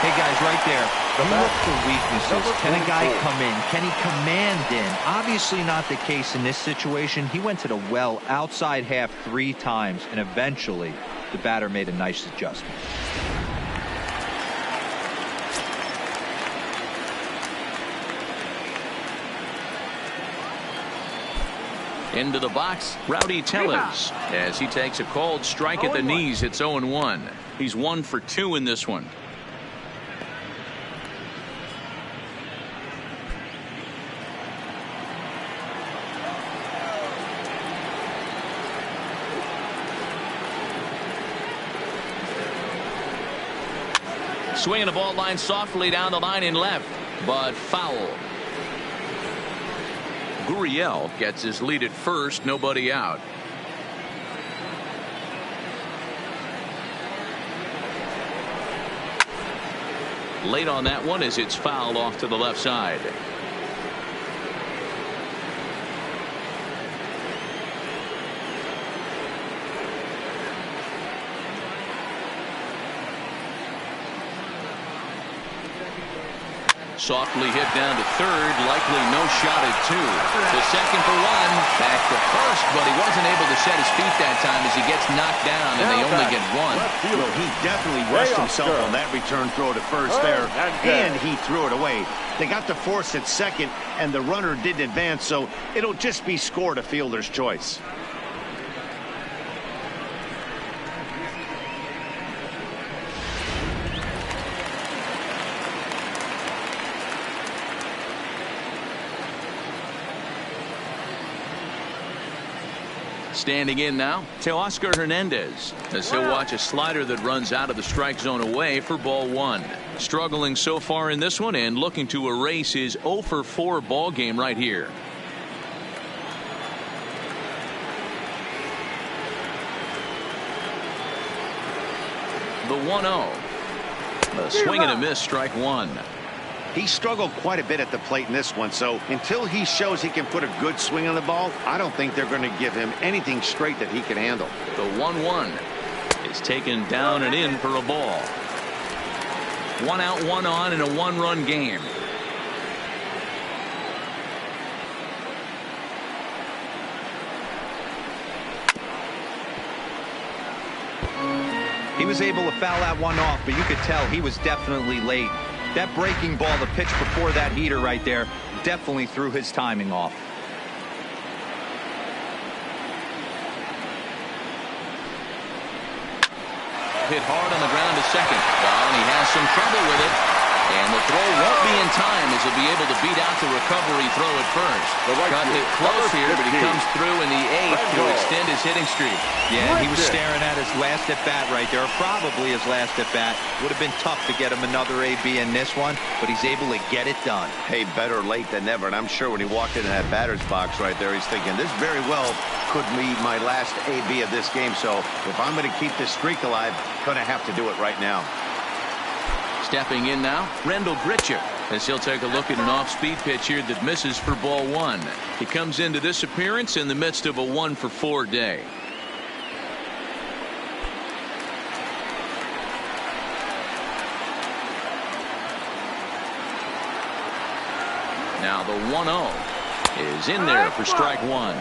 Hey, guys, right there. Look for weaknesses. Can a guy come in? Can he command in? Obviously not the case in this situation. He went to the well outside half 3 times, and eventually the batter made a nice adjustment. Into the box, Rowdy Tellez, as he takes a called strike at the knees. It's 0-1. He's 1 for 2 in this one. Swinging the ball line softly down the line in left, but foul. Gurriel gets his lead at first, nobody out. Late on that one as it's fouled off to the left side. Softly hit down to third, likely no shot at 2. To second for 1, back to first, but he wasn't able to set his feet that time as he gets knocked down, and they only get 1. Well, he definitely rushed himself on that return throw to first there, and he threw it away. They got the force at second, and the runner didn't advance, so it'll just be scored a fielder's choice. Standing in now, Teoscar Hernandez, as he'll watch a slider that runs out of the strike zone away for ball 1. Struggling so far in this one and looking to erase his 0 for 4 ball game right here. The 1-0. A swing and a miss, strike 1. He struggled quite a bit at the plate in this one, so until he shows he can put a good swing on the ball, I don't think they're going to give him anything straight that he can handle. The 1-1 is taken down and in for a ball. 1 out, 1 on in a 1-run game. He was able to foul that one off, but you could tell he was definitely late. That breaking ball, the pitch before that heater right there, definitely threw his timing off. Hit hard on the ground to second. Well, and he has some trouble with it. And the throw won't be in time as he'll be able to beat out the recovery throw at first. Got hit close here, but he comes through in the 8th to extend his hitting streak. Yeah, and he was staring at his last at-bat right there, probably his last at-bat. Would have been tough to get him another AB in this one, but he's able to get it done. Hey, better late than never, and I'm sure when he walked into that batter's box right there, he's thinking, this very well could be my last AB of this game, so if I'm going to keep this streak alive, going to have to do it right now. Stepping in now, Rendell Gritcher, as he'll take a look at an off-speed pitch here that misses for ball 1. He comes into this appearance in the midst of a 1-for-4 day. Now the 1-0 is in there for strike 1.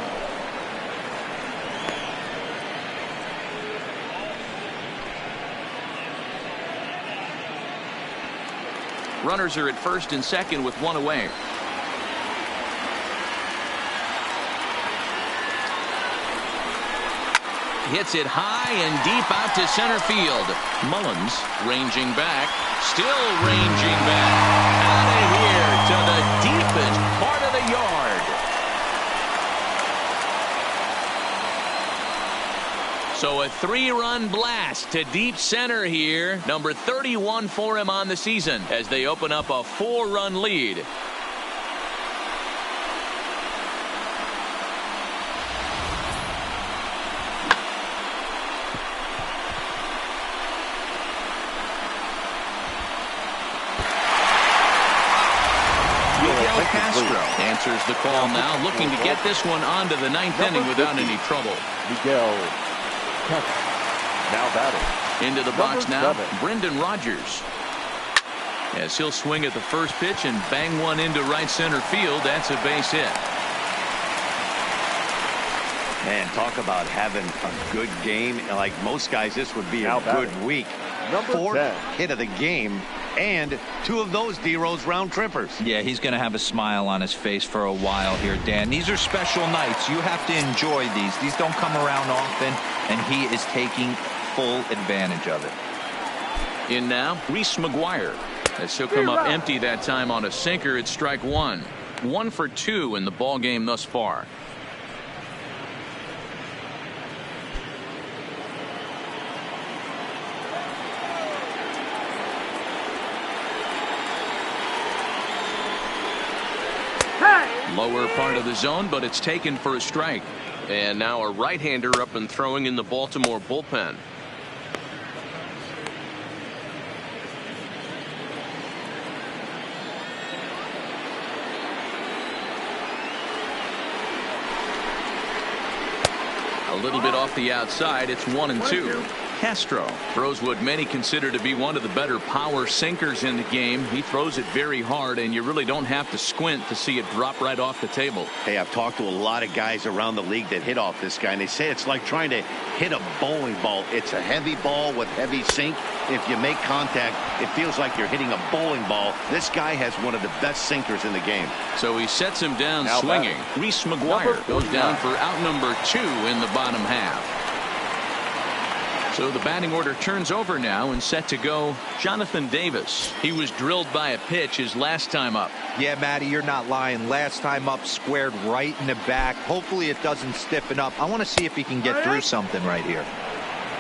Runners are at first and second with 1 away. Hits it high and deep out to center field. Mullins ranging back, still ranging back. Out of here to the deepest part of the yard. So a 3-run blast to deep center here. Number 31 for him on the season as they open up a 4-run lead. Castro answers the call now, looking to get this one onto the 9th inning without any trouble. Miguel now batting. Into the box now, Brendan Rodgers. As he'll swing at the first pitch and bang one into right center field. That's a base hit. Man, talk about having a good game. Like most guys, this would be a good week. Fourth hit of the game, and 2 of those D-Rose round trippers. Yeah, he's going to have a smile on his face for a while here, Dan. These are special nights. You have to enjoy these. These don't come around often, and he is taking full advantage of it. In now, Reese McGuire. As he'll come up empty that time on a sinker at strike 1. 1 for 2 in the ball game thus far. Lower part of the zone, but it's taken for a strike. And now a right-hander up and throwing in the Baltimore bullpen. A little bit off the outside. It's 1-2. Castro throws what many consider to be one of the better power sinkers in the game. He throws it very hard, and you really don't have to squint to see it drop right off the table. Hey, I've talked to a lot of guys around the league that hit off this guy, and they say it's like trying to hit a bowling ball. It's a heavy ball with heavy sink. If you make contact, it feels like you're hitting a bowling ball. This guy has one of the best sinkers in the game. So he sets him down now swinging. Reese McGuire goes down for out number 2 in the bottom half. So the batting order turns over now and set to go Jonathan Davis. He was drilled by a pitch his last time up. Yeah, Matty, you're not lying. Last time up, squared right in the back. Hopefully it doesn't stiffen up. I want to see if he can get through something right here.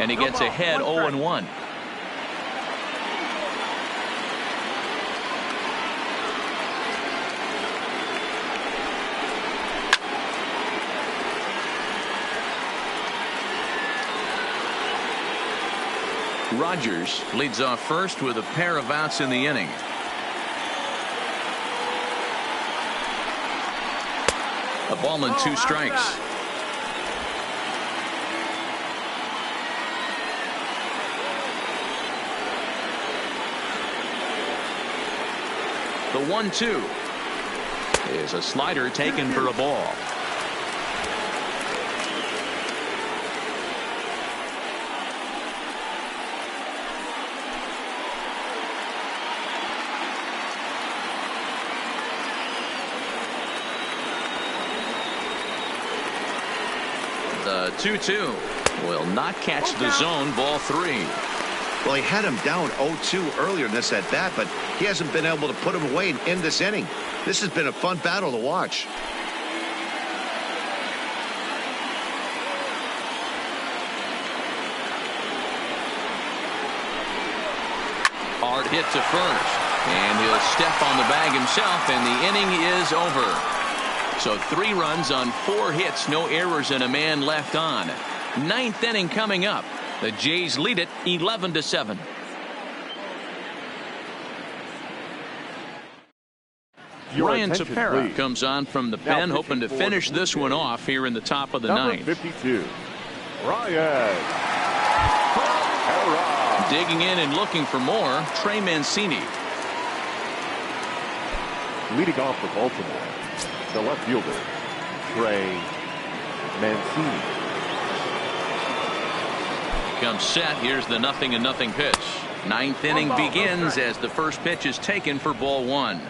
And he gets ahead 0-1. Rodgers leads off first with a pair of outs in the inning. A ball and 2 strikes. The 1-2 is a slider taken for a ball. The 2-2 will not catch the zone. Ball 3. Well, he had him down 0-2 earlier in this at bat, but he hasn't been able to put him away in this inning. This has been a fun battle to watch. Hard hit to first, and he'll step on the bag himself, and the inning is over. So 3 runs on 4 hits, no errors, and a man left on. 9th inning coming up. The Jays lead it 11-7. Ryan Tepera comes on from the pen, hoping to finish this one off here in the top of the ninth. 52, Ryan Tepera. Digging in and looking for more, Trey Mancini. Leading off for Baltimore, the left fielder, Trey Mancini. Comes set. Here's the 0-0 pitch. 9th inning begins as the first pitch is taken for ball 1.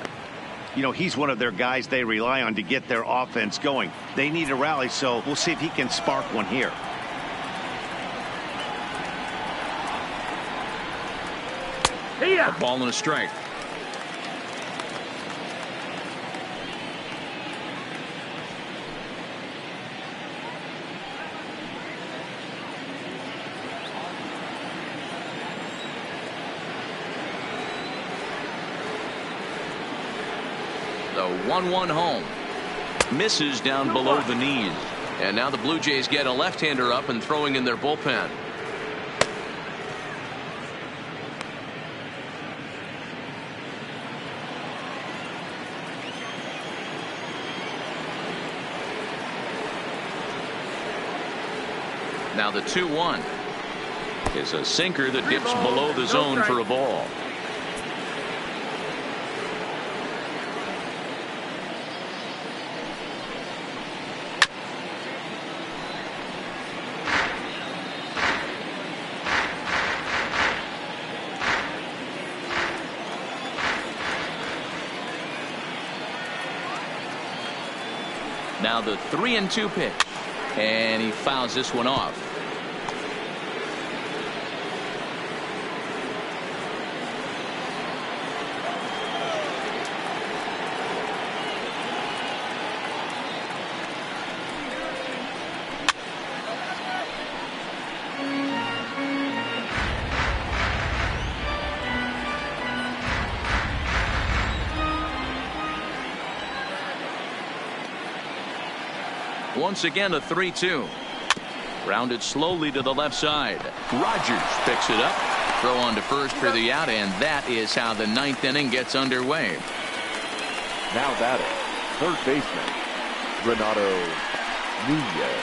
You know, he's one of their guys they rely on to get their offense going. They need a rally, so we'll see if he can spark one here. A ball and a strike. The 1-1 home. Misses down below the knees. And now the Blue Jays get a left-hander up and throwing in their bullpen. Now the 2-1 is a sinker that dips below the zone for a ball. Now the 3-2 pitch, and he fouls this one off. Once again a 3-2. Rounded slowly to the left side. Rogers picks it up. Throw on to first for the out, and that is how the 9th inning gets underway. Now batting, third baseman, Renato Nunez.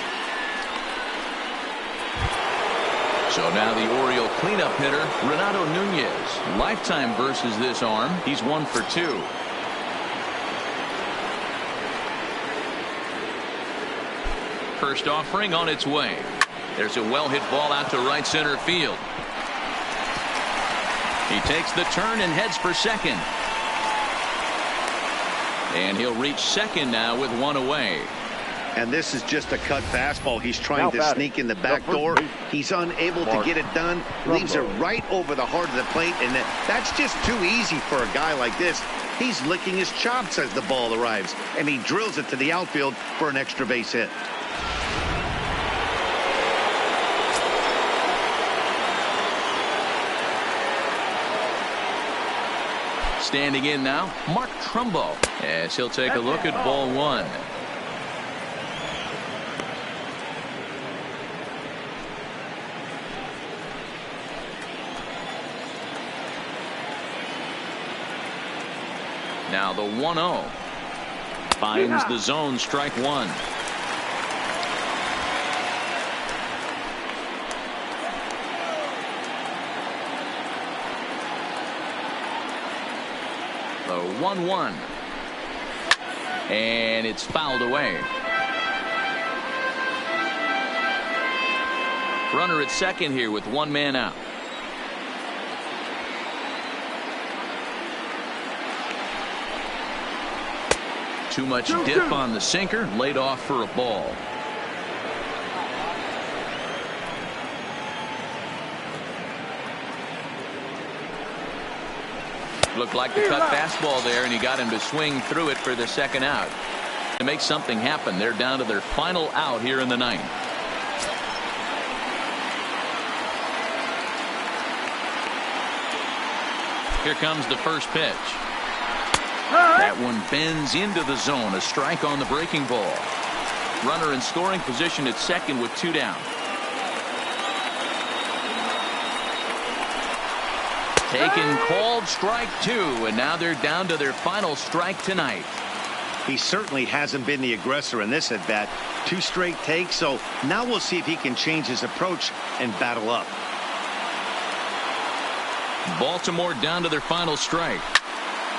So now the Oriole cleanup hitter, Renato Nunez. Lifetime versus this arm. He's 1 for 2. First offering on its way. There's a well-hit ball out to right center field. He takes the turn and heads for second. And he'll reach second now with 1 away. And this is just a cut fastball. He's trying to sneak in the back door. He's unable to get it done. Leaves it right over the heart of the plate. And that's just too easy for a guy like this. He's licking his chops as the ball arrives. And he drills it to the outfield for an extra base hit. Standing in now, Mark Trumbo, as he'll take a look at ball 1. Now the 1-0 finds the zone, strike 1. The 1-1, and it's fouled away. Runner at second here with 1 man out. Too much dip on the sinker, laid off for a ball. Looked like the cut fastball there, and he got him to swing through it for the second out. To make something happen, they're down to their final out here in the ninth. Here comes the first pitch. That one bends into the zone. A strike on the breaking ball. Runner in scoring position at second with 2 down. Taken, called strike 2, and now they're down to their final strike tonight. He certainly hasn't been the aggressor in this at bat. 2 straight takes, so now we'll see if he can change his approach and battle up. Baltimore down to their final strike.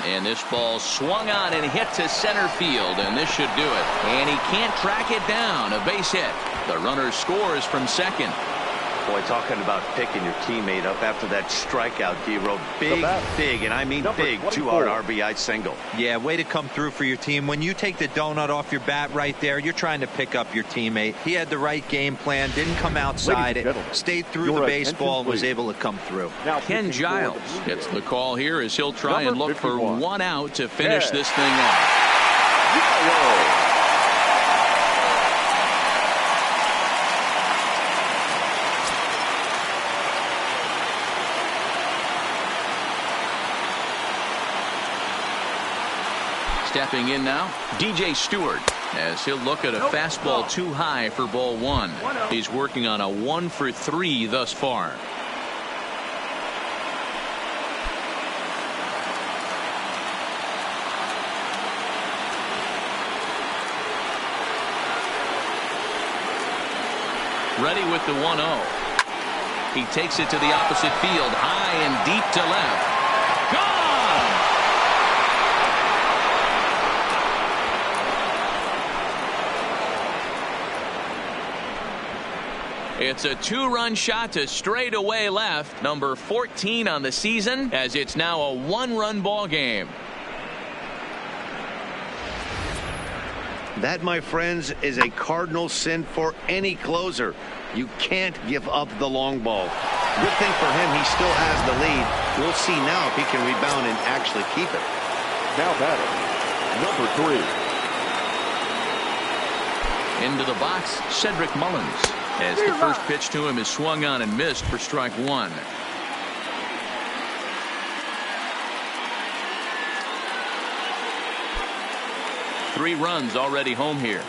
And this ball swung on and hit to center field, and this should do it. And he can't track it down. A base hit. The runner scores from second. Boy, talking about picking your teammate up after that strikeout, D-Row. Big, and I mean big, 2-out RBI single. Yeah, way to come through for your team. When you take the donut off your bat right there, you're trying to pick up your teammate. He had the right game plan, didn't come outside it, stayed through the baseball, and was able to come through. Ken Giles gets the call here as he'll try and look for 1 out to finish this thing off. Stepping in now, DJ Stewart, as he'll look at a fastball too high for ball 1. He's working on a 1 for 3 thus far. Ready with the 1-0. He takes it to the opposite field, high and deep to left. It's a 2-run shot to straightaway left, number 14 on the season, as it's now a 1-run ball game. That, my friends, is a cardinal sin for any closer. You can't give up the long ball. Good thing for him, he still has the lead. We'll see now if he can rebound and actually keep it. Now batting, number 3. Into the box, Cedric Mullins, as the first pitch to him is swung on and missed for strike 1. Three runs already home here.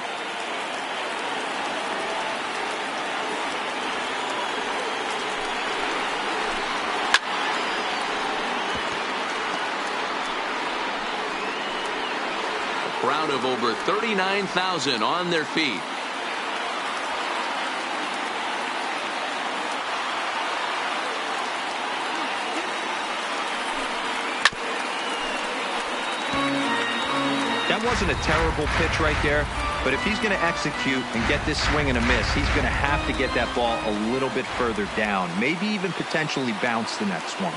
A crowd of over 39,000 on their feet. That wasn't a terrible pitch right there, but if he's going to execute and get this swing and a miss, he's going to have to get that ball a little bit further down, maybe even potentially bounce the next one.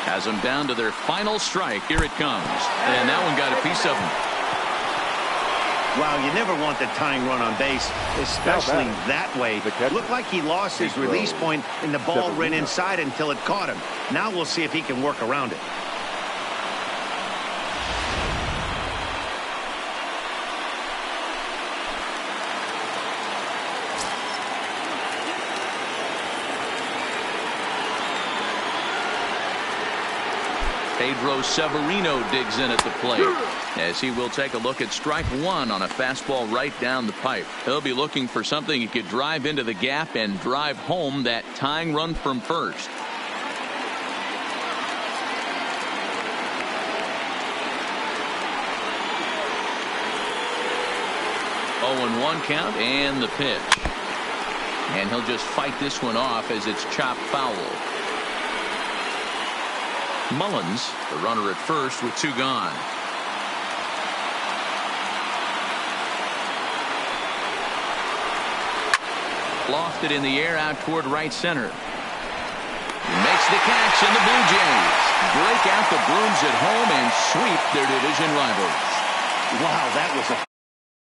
Has them down to their final strike. Here it comes, and that one got a piece of him. Wow, you never want the tying run on base, especially that way. Looked like he lost his release point, and the ball ran inside until it caught him. Now we'll see if he can work around it. Pedro Severino digs in at the plate, as he will take a look at strike 1 on a fastball right down the pipe. He'll be looking for something he could drive into the gap and drive home that tying run from first. Oh, 1 count and the pitch. And he'll just fight this one off as it's chopped foul. Mullins, the runner at first with 2 gone. Lofted in the air out toward right center. Makes the catch, and the Blue Jays break out the brooms at home and sweep their division rivals. Wow, that was a